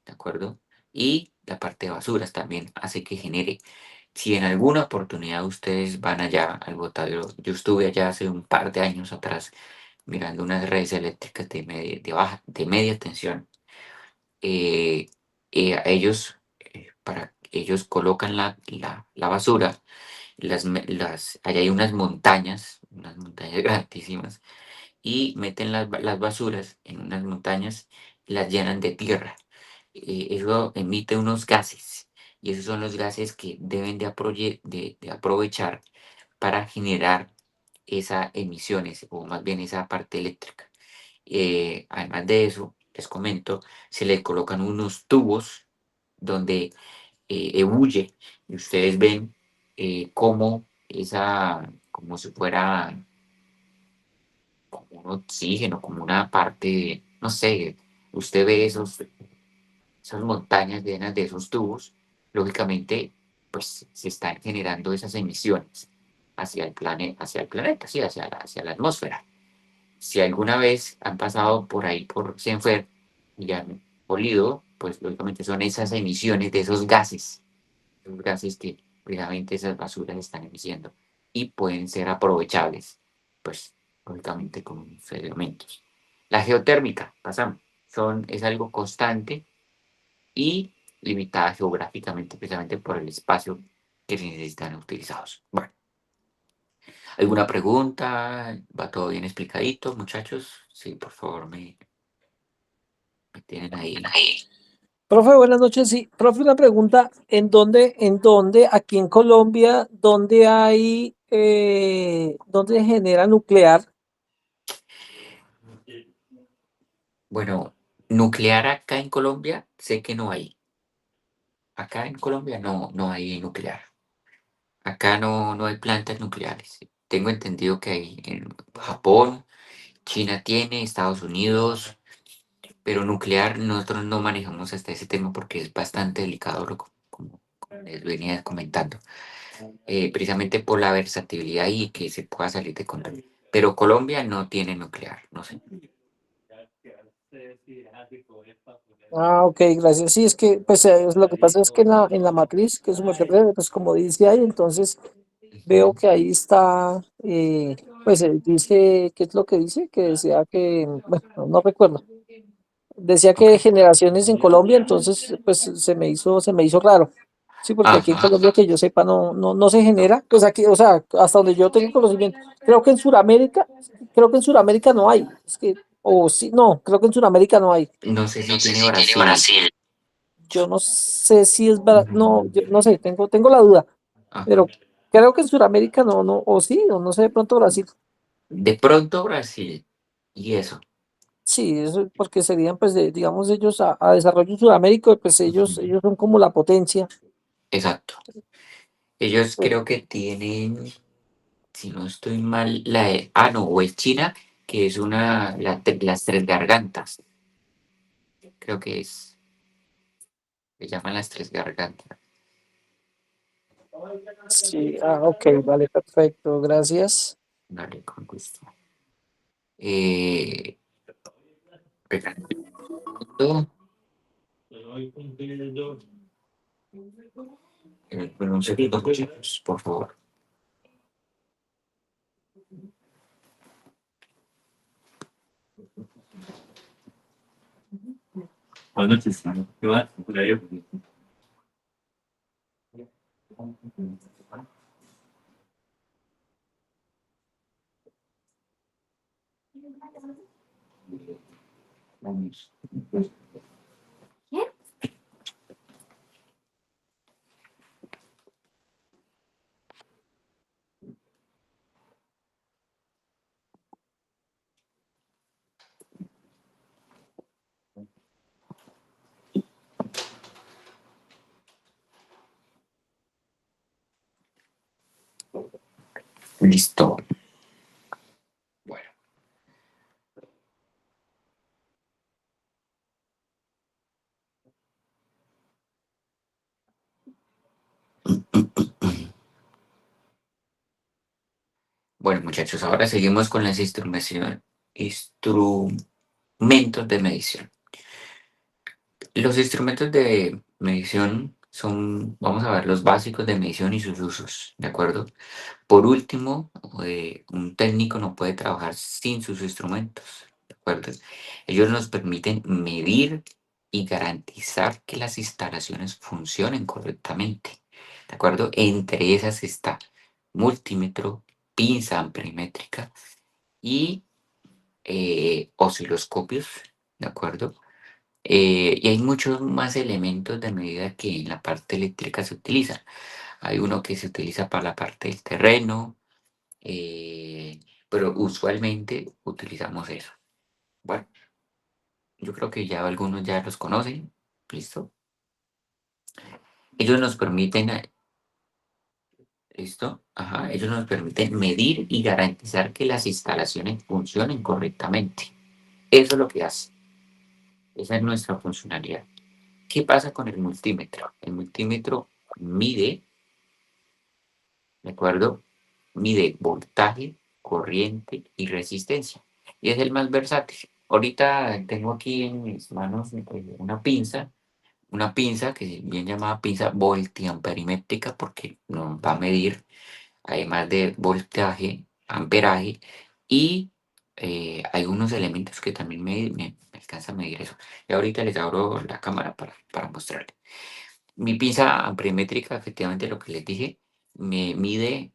¿de acuerdo? Y la parte de basuras también hace que genere. Si en alguna oportunidad ustedes van allá al botadero, yo estuve allá hace un par de años atrás mirando unas redes eléctricas de media tensión. Ellos colocan la basura, allá hay unas montañas grandísimas, y meten las basuras en unas montañas, las llenan de tierra. Eso emite unos gases, y esos son los gases que deben de aprovechar para generar esas emisiones, o más bien esa parte eléctrica. Además de eso, les comento, se le colocan unos tubos donde ebulle, y ustedes ven cómo como si fuera como un oxígeno, como una parte, no sé, usted ve esas montañas llenas de esos tubos, lógicamente, pues se están generando esas emisiones hacia el planeta, sí, hacia la atmósfera. Si alguna vez han pasado por ahí por Senfer y han olido, pues lógicamente son esas emisiones de esos gases, los gases que precisamente esas basuras están emitiendo y pueden ser aprovechables, pues lógicamente como elementos. La geotérmica, pasamos, es algo constante y limitada geográficamente precisamente por el espacio que se necesitan utilizados. Bueno, ¿alguna pregunta? ¿Va todo bien explicadito, muchachos? Sí, por favor, me tienen ahí. Profe, buenas noches. Sí, profe, una pregunta. ¿En dónde, aquí en Colombia, dónde genera nuclear? Bueno, nuclear acá en Colombia, sé que no hay. Acá en Colombia no hay nuclear. Acá no hay plantas nucleares. Tengo entendido que hay en Japón, China tiene, Estados Unidos, pero nuclear nosotros no manejamos hasta ese tema porque es bastante delicado, como les venía comentando, precisamente por la versatilidad y que se pueda salir de control. Pero Colombia no tiene nuclear, no sé. Ah, ok, gracias. Sí, es que, pues, lo que pasa es que en la matriz, que es un breve, pues, como dice ahí, entonces veo Ujú. que ahí está, pues, dice, ¿qué es lo que dice? Que decía que, bueno, no recuerdo. Decía Ok. que generaciones en Colombia, entonces, pues, se me hizo raro. Sí, porque aquí en Ajá. Colombia, que yo sepa, no se No. genera, pues aquí, o sea, hasta donde yo tengo conocimiento, creo que en Sudamérica no hay, es que, o sí, no, creo que en Sudamérica no hay. No sé si tiene Brasil. Yo no sé si es verdad, no, yo no sé, tengo la duda, Ajá. pero creo que en Sudamérica no, o sí, o no sé, de pronto Brasil. De pronto Brasil. Y eso. Sí, eso porque serían, pues, digamos, ellos a desarrollo Sudamérica, pues ellos, Ujú. ellos son como la potencia. Exacto. Ellos Pues, creo que tienen, si no estoy mal, no, o es China, que es las tres gargantas. Creo que se llaman las tres gargantas. sí, ok, vale, perfecto, gracias. Dale, con gusto. Eh, Espera un segundo, muchachos, por favor. Buenas noches, ¿qué va? Vamos. Listo. Bueno. Bueno, muchachos, ahora seguimos con las instrumentos de medición. Los instrumentos de medición son, vamos a ver, los básicos de medición y sus usos, ¿de acuerdo? Por último, un técnico no puede trabajar sin sus instrumentos, ¿de acuerdo? Ellos nos permiten medir y garantizar que las instalaciones funcionen correctamente, ¿de acuerdo? Entre esas está multímetro, pinza amplimétrica y osciloscopios, ¿de acuerdo? Y hay muchos más elementos de medida que en la parte eléctrica se utilizan. Hay uno que se utiliza para la parte del terreno, eh, pero usualmente utilizamos eso. Bueno, yo creo que ya algunos ya los conocen. ¿Listo? Ellos nos permiten, ¿listo? Ajá, ellos nos permiten medir y garantizar que las instalaciones funcionen correctamente. Eso es lo que hace. Esa es nuestra funcionalidad. ¿Qué pasa con el multímetro? El multímetro mide, ¿de acuerdo? Mide voltaje, corriente y resistencia. Y es el más versátil. Ahorita tengo aquí en mis manos una pinza que es bien llamada pinza voltiamperimétrica porque nos va a medir, además de voltaje, amperaje y hay unos elementos que también me alcanza a medir eso. Y ahorita les abro la cámara para mostrarles. Mi pinza ampermétrica, efectivamente lo que les dije, me mide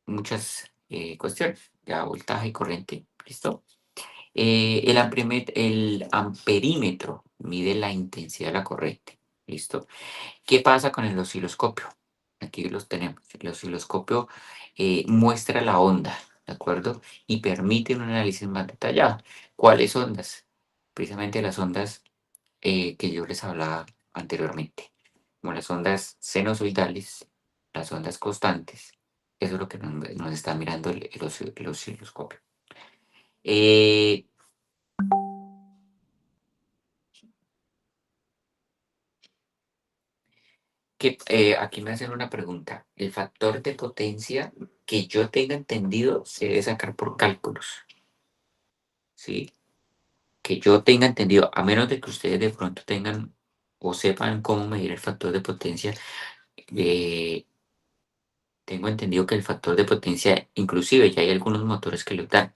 muchas cuestiones, ya voltaje y corriente, ¿listo? El amperímetro mide la intensidad de la corriente, ¿listo? ¿Qué pasa con el osciloscopio? Aquí los tenemos. El osciloscopio muestra la onda, ¿de acuerdo? Y permite un análisis más detallado. ¿Cuáles ondas? Precisamente las ondas que yo les hablaba anteriormente, como las ondas sinusoidales, las ondas constantes. Eso es lo que nos está mirando el osciloscopio. Eh, Aquí me hacen una pregunta. El factor de potencia que yo tenga entendido se debe sacar por cálculos, ¿sí? Que yo tenga entendido, a menos de que ustedes de pronto tengan o sepan cómo medir el factor de potencia, eh, tengo entendido que el factor de potencia, inclusive ya hay algunos motores que lo dan,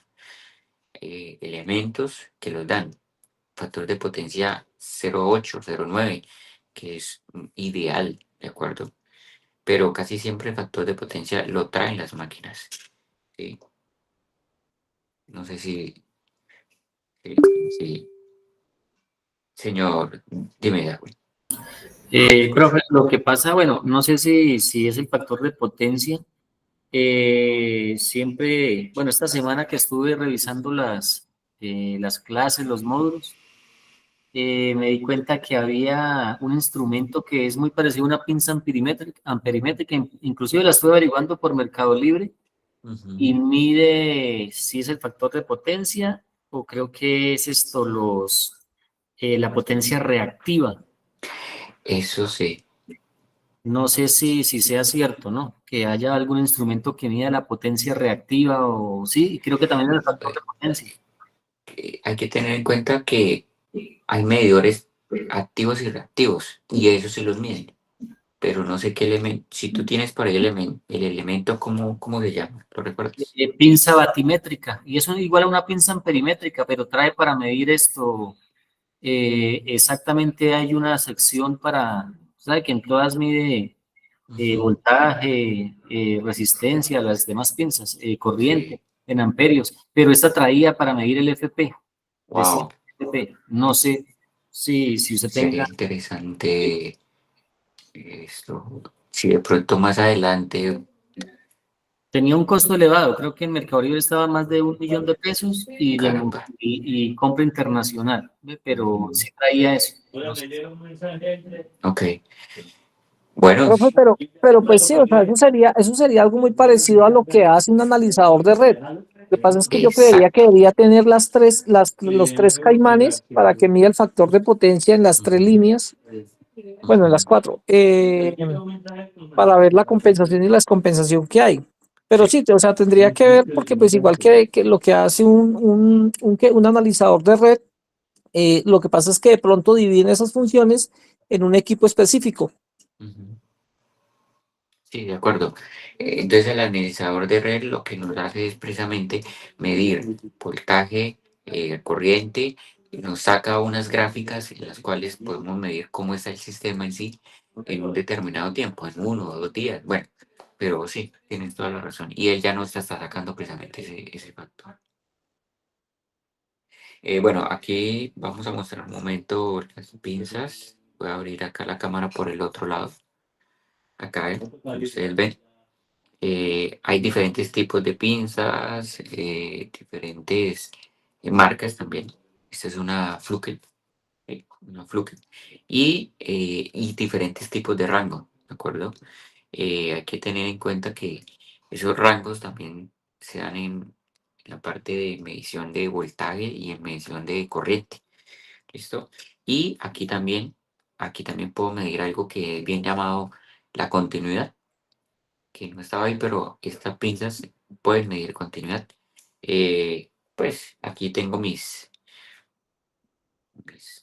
elementos que los dan. Factor de potencia 0,8, 0,9, que es ideal, ¿de acuerdo? Pero casi siempre el factor de potencia lo traen las máquinas, ¿sí? No sé si, si- señor, dime, Darwin. Profe, lo que pasa, bueno, no sé si es el factor de potencia. Siempre, bueno, esta semana que estuve revisando las clases, los módulos, me di cuenta que había un instrumento que es muy parecido a una pinza amperimétrica, inclusive la estuve averiguando por Mercado Libre y Ujú. mide si es el factor de potencia o creo que es esto, la potencia reactiva. Eso sí. No sé si sea cierto, ¿no? Que haya algún instrumento que mida la potencia reactiva o sí, creo que también el factor de potencia. Hay que tener en cuenta que hay medidores activos y reactivos, y eso sí los miden. Pero no sé qué elemento, si tú tienes por ahí el elemento, ¿cómo se llama? ¿Lo recuerdas? Pinza batimétrica, y eso es igual a una pinza amperimétrica, pero trae para medir esto, exactamente hay una sección para, sabe que en todas mide voltaje, resistencia, las demás pinzas, corriente Sí, en amperios, pero esta traía para medir el FP, decía wow, FP. No sé si usted sería tenga, interesante esto. Si de pronto más adelante, tenía un costo elevado, creo que en Mercado Libre estaba más de 1 millón de pesos caramba. y compra internacional, ¿ve? Pero sí traía eso. No sé. Ok, bueno, Profe, pero pues sí, o sea, eso sería algo muy parecido a lo que hace un analizador de red. Lo que pasa es que yo creería que exacto. debería tener los tres caimanes para que mida el factor de potencia en las tres Ujú, líneas, bueno, en las ujú, cuatro, para ver la compensación y la descompensación que hay. Pero sí. sí, o sea, tendría que ver, porque pues igual que lo que hace un analizador de red, lo que pasa es que de pronto dividen esas funciones en un equipo específico. Ujú. Sí, de acuerdo. Entonces el analizador de red lo que nos hace es precisamente medir voltaje, corriente, y nos saca unas gráficas en las cuales podemos medir cómo está el sistema en sí en un determinado tiempo, en 1 o 2 días. Bueno, pero sí, tienes toda la razón. Y él ya nos está sacando precisamente ese factor. Bueno, aquí vamos a mostrar un momento las pinzas. Voy a abrir acá la cámara por el otro lado. Acá, como ustedes ven. Hay diferentes tipos de pinzas, diferentes marcas también. Esta es una Fluke. Y diferentes tipos de rango, ¿de acuerdo? Hay que tener en cuenta que esos rangos también se dan en la parte de medición de voltaje y en medición de corriente. ¿Listo? Y aquí también puedo medir algo que es bien llamado la continuidad, que no estaba ahí, pero estas pinzas pueden medir continuidad. Pues aquí tengo mis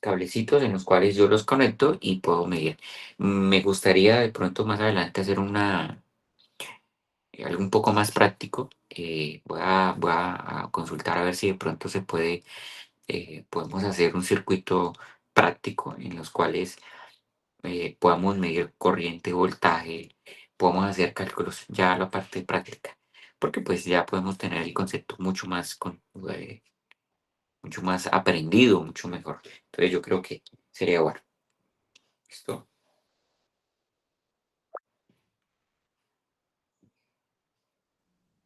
cablecitos en los cuales yo los conecto y puedo medir. Me gustaría de pronto más adelante hacer algo un poco más práctico. Voy a consultar a ver si de pronto podemos hacer un circuito práctico en los cuales podamos medir corriente, voltaje, podemos hacer cálculos, ya la parte práctica, porque pues ya podemos tener el concepto mucho más aprendido, mucho mejor. Entonces yo creo que sería bueno. ¿Listo?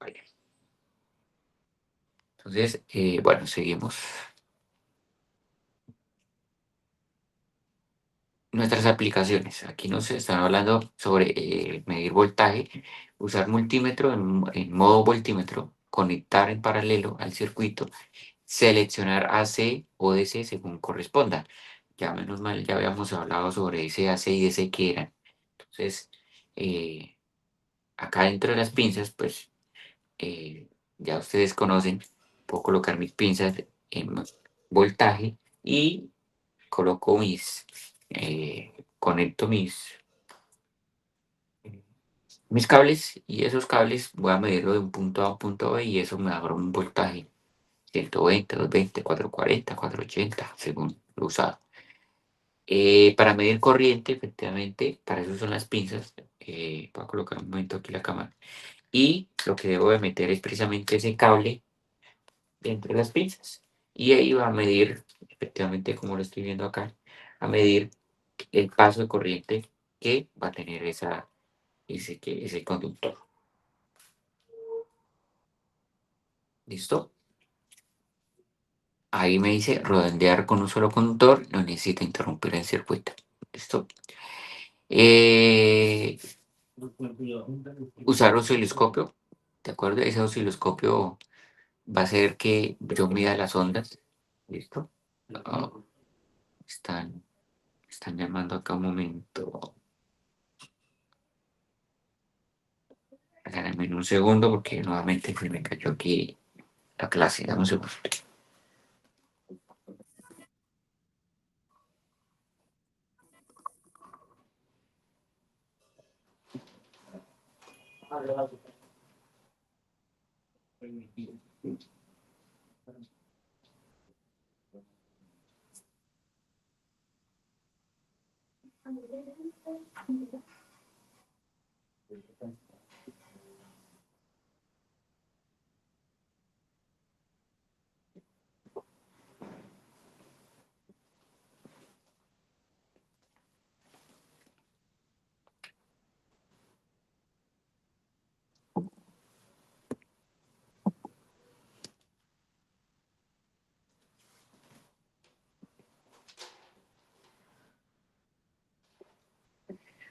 Vale. Entonces, bueno, seguimos. Nuestras aplicaciones. Aquí nos están hablando sobre medir voltaje, usar multímetro en modo voltímetro, conectar en paralelo al circuito, seleccionar AC o DC según corresponda. Ya menos mal, ya habíamos hablado sobre ese AC y DC que eran. Entonces, eh, acá dentro de las pinzas, pues eh, ya ustedes conocen, puedo colocar mis pinzas en voltaje y coloco conecto mis cables y esos cables voy a medirlo de un punto A a un punto B y eso me da un voltaje 120, 220, 440, 480, según lo usado. Para medir corriente, efectivamente, para eso son las pinzas. Voy a colocar un momento aquí la cámara. Y lo que debo de meter es precisamente ese cable dentro de las pinzas. Y ahí va a medir, efectivamente, como lo estoy viendo acá, a medir el paso de corriente que va a tener ese conductor. ¿Listo? Ahí me dice redondear con un solo conductor, no necesita interrumpir el circuito. ¿Listo? Eh, Usar osciloscopio, ¿de acuerdo? Ese osciloscopio va a hacer que yo mida las ondas. ¿Listo? Ah, están, están llamando acá un momento. Regálame un segundo porque nuevamente se me cayó aquí la clase. Dame un segundo.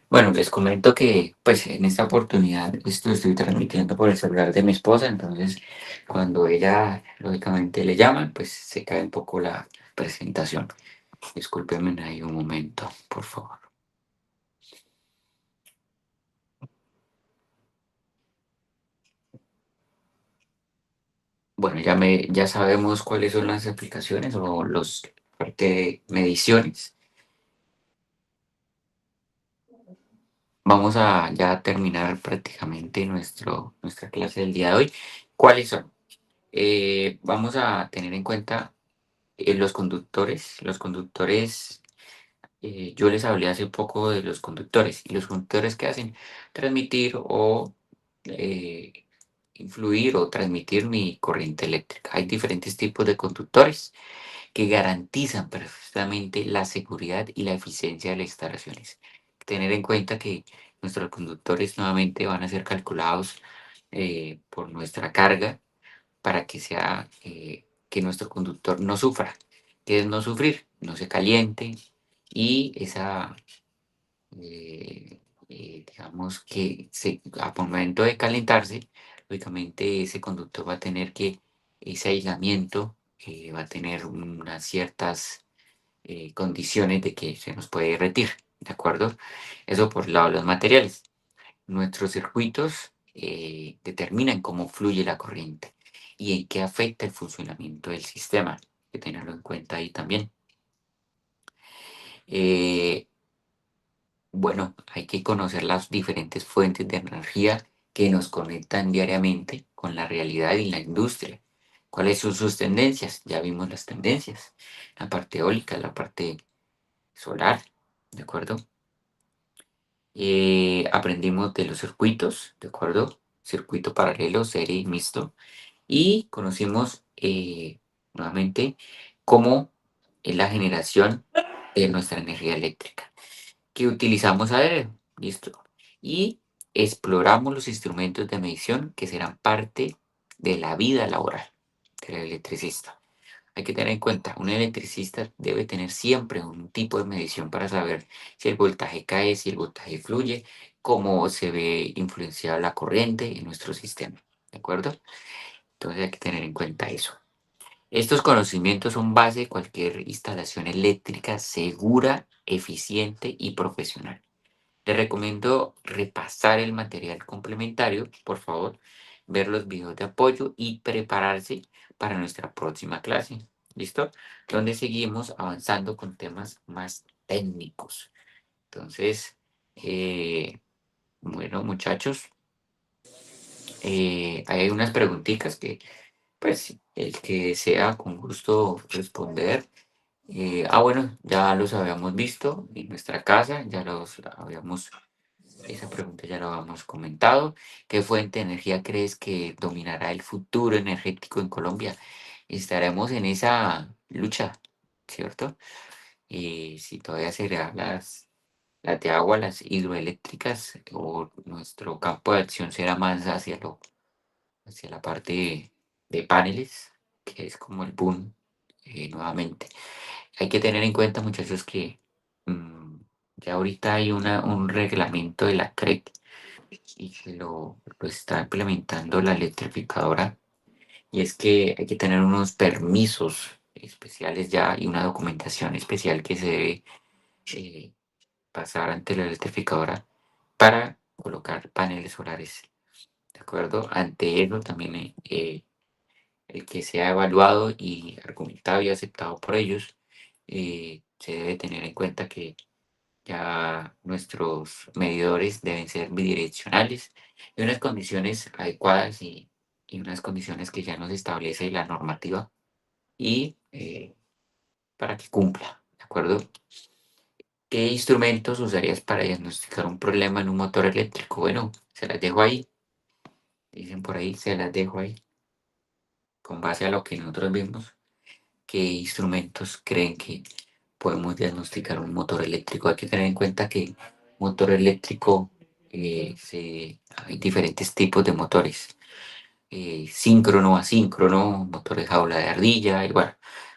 Bueno, les comento que pues en esta oportunidad esto estoy transmitiendo por el celular de mi esposa, entonces cuando ella lógicamente le llaman, pues se cae un poco la presentación. Discúlpenme ahí un momento, por favor. Bueno, ya sabemos cuáles son las aplicaciones o los parte de mediciones. Vamos a ya terminar prácticamente nuestra clase del día de hoy. ¿Cuáles son? Vamos a tener en cuenta los conductores. Los conductores, yo les hablé hace poco de los conductores. ¿Y los conductores qué hacen? Transmitir o eh, influir o transmitir mi corriente eléctrica. Hay diferentes tipos de conductores que garantizan perfectamente la seguridad y la eficiencia de las instalaciones. Tener en cuenta que nuestros conductores nuevamente van a ser calculados por nuestra carga para que sea que nuestro conductor no sufra. ¿Qué es no sufrir? No se caliente y esa, eh, digamos que a momento de calentarse, lógicamente ese conductor va a tener que, ese aislamiento va a tener unas ciertas condiciones de que se nos puede derretir, ¿de acuerdo? Eso por el lado de los materiales. Nuestros circuitos determinan cómo fluye la corriente y en qué afecta el funcionamiento del sistema. Hay que tenerlo en cuenta ahí también. Eh, bueno, hay que conocer las diferentes fuentes de energía que nos conectan diariamente con la realidad y la industria. ¿Cuáles son sus tendencias? Ya vimos las tendencias. La parte eólica, la parte solar, ¿de acuerdo? Aprendimos de los circuitos, ¿de acuerdo? Circuito paralelo, serie y mixto. Y conocimos nuevamente cómo es la generación de nuestra energía eléctrica, que utilizamos aéreo, ¿listo? Y exploramos los instrumentos de medición que serán parte de la vida laboral del electricista. Hay que tener en cuenta, un electricista debe tener siempre un tipo de medición para saber si el voltaje cae, si el voltaje fluye, cómo se ve influenciada la corriente en nuestro sistema, ¿de acuerdo? Entonces hay que tener en cuenta eso. Estos conocimientos son base de cualquier instalación eléctrica segura, eficiente y profesional. Les recomiendo repasar el material complementario, por favor, ver los videos de apoyo y prepararse para nuestra próxima clase. ¿Listo? Donde seguimos avanzando con temas más técnicos. Entonces, eh, bueno, muchachos, hay unas preguntitas que, pues, el que desea con gusto responder. Bueno, ya los habíamos visto en nuestra casa, ya los habíamos. Esa pregunta ya la habíamos comentado. ¿Qué fuente de energía crees que dominará el futuro energético en Colombia? Estaremos en esa lucha, ¿cierto? Si todavía serán las de agua, las hidroeléctricas, o nuestro campo de acción será más hacia la parte de paneles, que es como el boom nuevamente. Hay que tener en cuenta, muchachos, que mm, ya ahorita hay un reglamento de la CREC y que lo está implementando la electrificadora, y es que hay que tener unos permisos especiales ya y una documentación especial que se debe eh, pasar ante la electrificadora para colocar paneles solares, ¿de acuerdo? Ante eso también el que sea evaluado y argumentado y aceptado por ellos, se debe tener en cuenta que ya nuestros medidores deben ser bidireccionales y unas condiciones adecuadas y unas condiciones que ya nos establece la normativa y para que cumpla, ¿de acuerdo? ¿qué instrumentos usarías para diagnosticar un problema en un motor eléctrico? Bueno, se las dejo ahí, dicen por ahí, se las dejo ahí, con base a lo que nosotros vimos. ¿Qué instrumentos creen que podemos diagnosticar un motor eléctrico? Hay que tener en cuenta que motor eléctrico, hay diferentes tipos de motores, síncrono, asíncrono, motores jaula de ardilla, y bueno,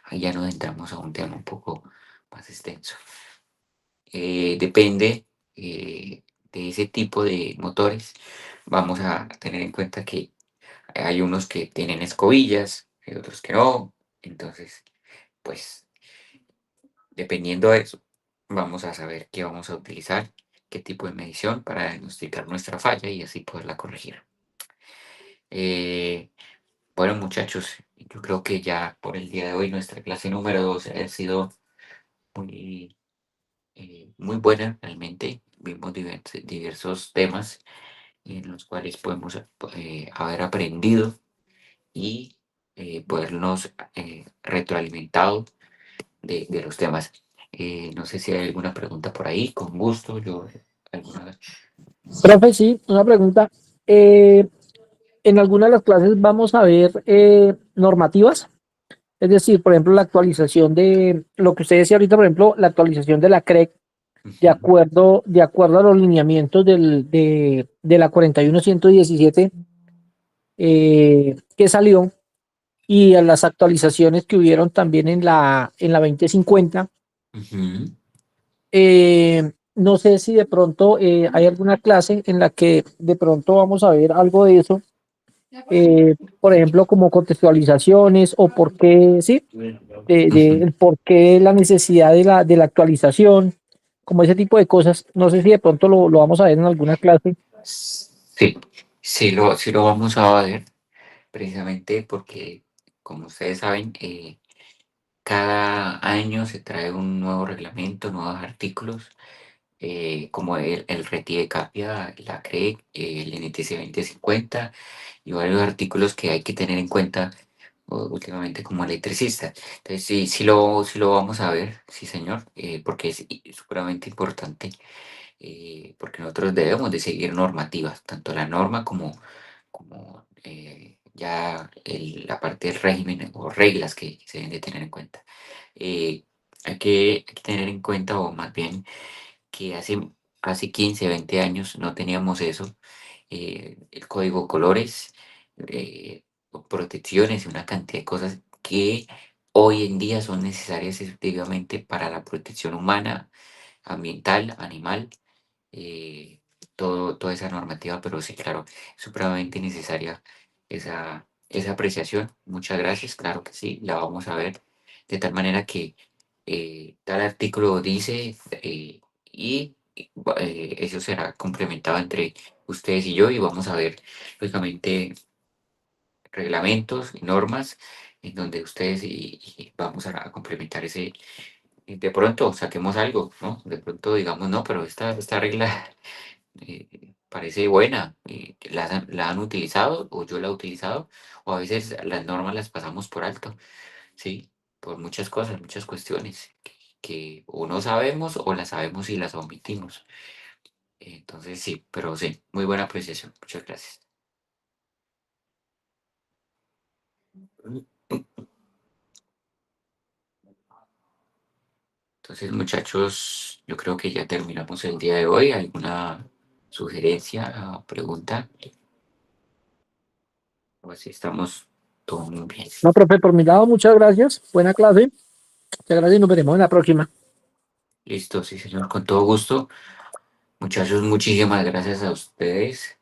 ahí ya nos entramos a un tema un poco más extenso. Depende de ese tipo de motores. Vamos a tener en cuenta que hay unos que tienen escobillas, hay otros que no. Entonces, pues dependiendo de eso, vamos a saber qué vamos a utilizar, qué tipo de medición para diagnosticar nuestra falla y así poderla corregir. Eh, bueno, muchachos, yo creo que ya por el día de hoy nuestra clase número 2 ha sido muy, muy buena realmente. Vimos diversos temas en los cuales podemos haber aprendido y podernos retroalimentado de los temas. No sé si hay alguna pregunta por ahí, con gusto, yo alguna... Profe, sí, una pregunta. En alguna de las clases vamos a ver normativas, es decir, por ejemplo, la actualización de lo que usted decía ahorita, por ejemplo, la actualización de la CREC Ujú, de acuerdo a los lineamientos de la 41117 que salió y a las actualizaciones que hubieron también en la 2050. ujú. No sé si de pronto hay alguna clase en la que de pronto vamos a ver algo de eso, por ejemplo, como contextualizaciones o por qué, sí, Ujú. el por qué la necesidad de la actualización, como ese tipo de cosas. No sé si de pronto lo vamos a ver en alguna clase. Sí, sí lo vamos a ver precisamente porque, como ustedes saben, cada año se trae un nuevo reglamento, nuevos artículos, como el RETI de Capia, la CREC, el NTC 2050 y varios artículos que hay que tener en cuenta últimamente como electricista. Entonces sí lo vamos a ver, sí señor, porque es supremamente importante, porque nosotros debemos de seguir normativas, tanto la norma como ya la parte del régimen o reglas que se deben de tener en cuenta. Hay que tener en cuenta, o más bien, que hace 15 20 años no teníamos eso, el código colores, protecciones y una cantidad de cosas que hoy en día son necesarias efectivamente para la protección humana, ambiental, animal, eh, toda esa normativa, pero sí, claro, es supremamente necesaria esa apreciación. Muchas gracias, claro que sí, la vamos a ver, de tal manera que tal artículo dice eso será complementado entre ustedes y yo y vamos a ver, lógicamente, reglamentos y normas en donde ustedes y vamos a complementar ese, de pronto saquemos algo, ¿no? De pronto digamos, no, pero esta regla parece buena, que la han utilizado o yo la he utilizado, o a veces las normas las pasamos por alto, ¿sí? Por muchas cosas, muchas cuestiones que o no sabemos o las sabemos y las omitimos. Entonces sí, pero sí, muy buena apreciación. Muchas gracias. Entonces, muchachos, yo creo que ya terminamos el día de hoy. ¿Alguna sugerencia, pregunta? O así estamos todo muy bien. No, profe, por mi lado, muchas gracias. Buena clase. Muchas gracias y nos veremos en la próxima. Listo, sí, señor, con todo gusto. Muchachos, muchísimas gracias a ustedes.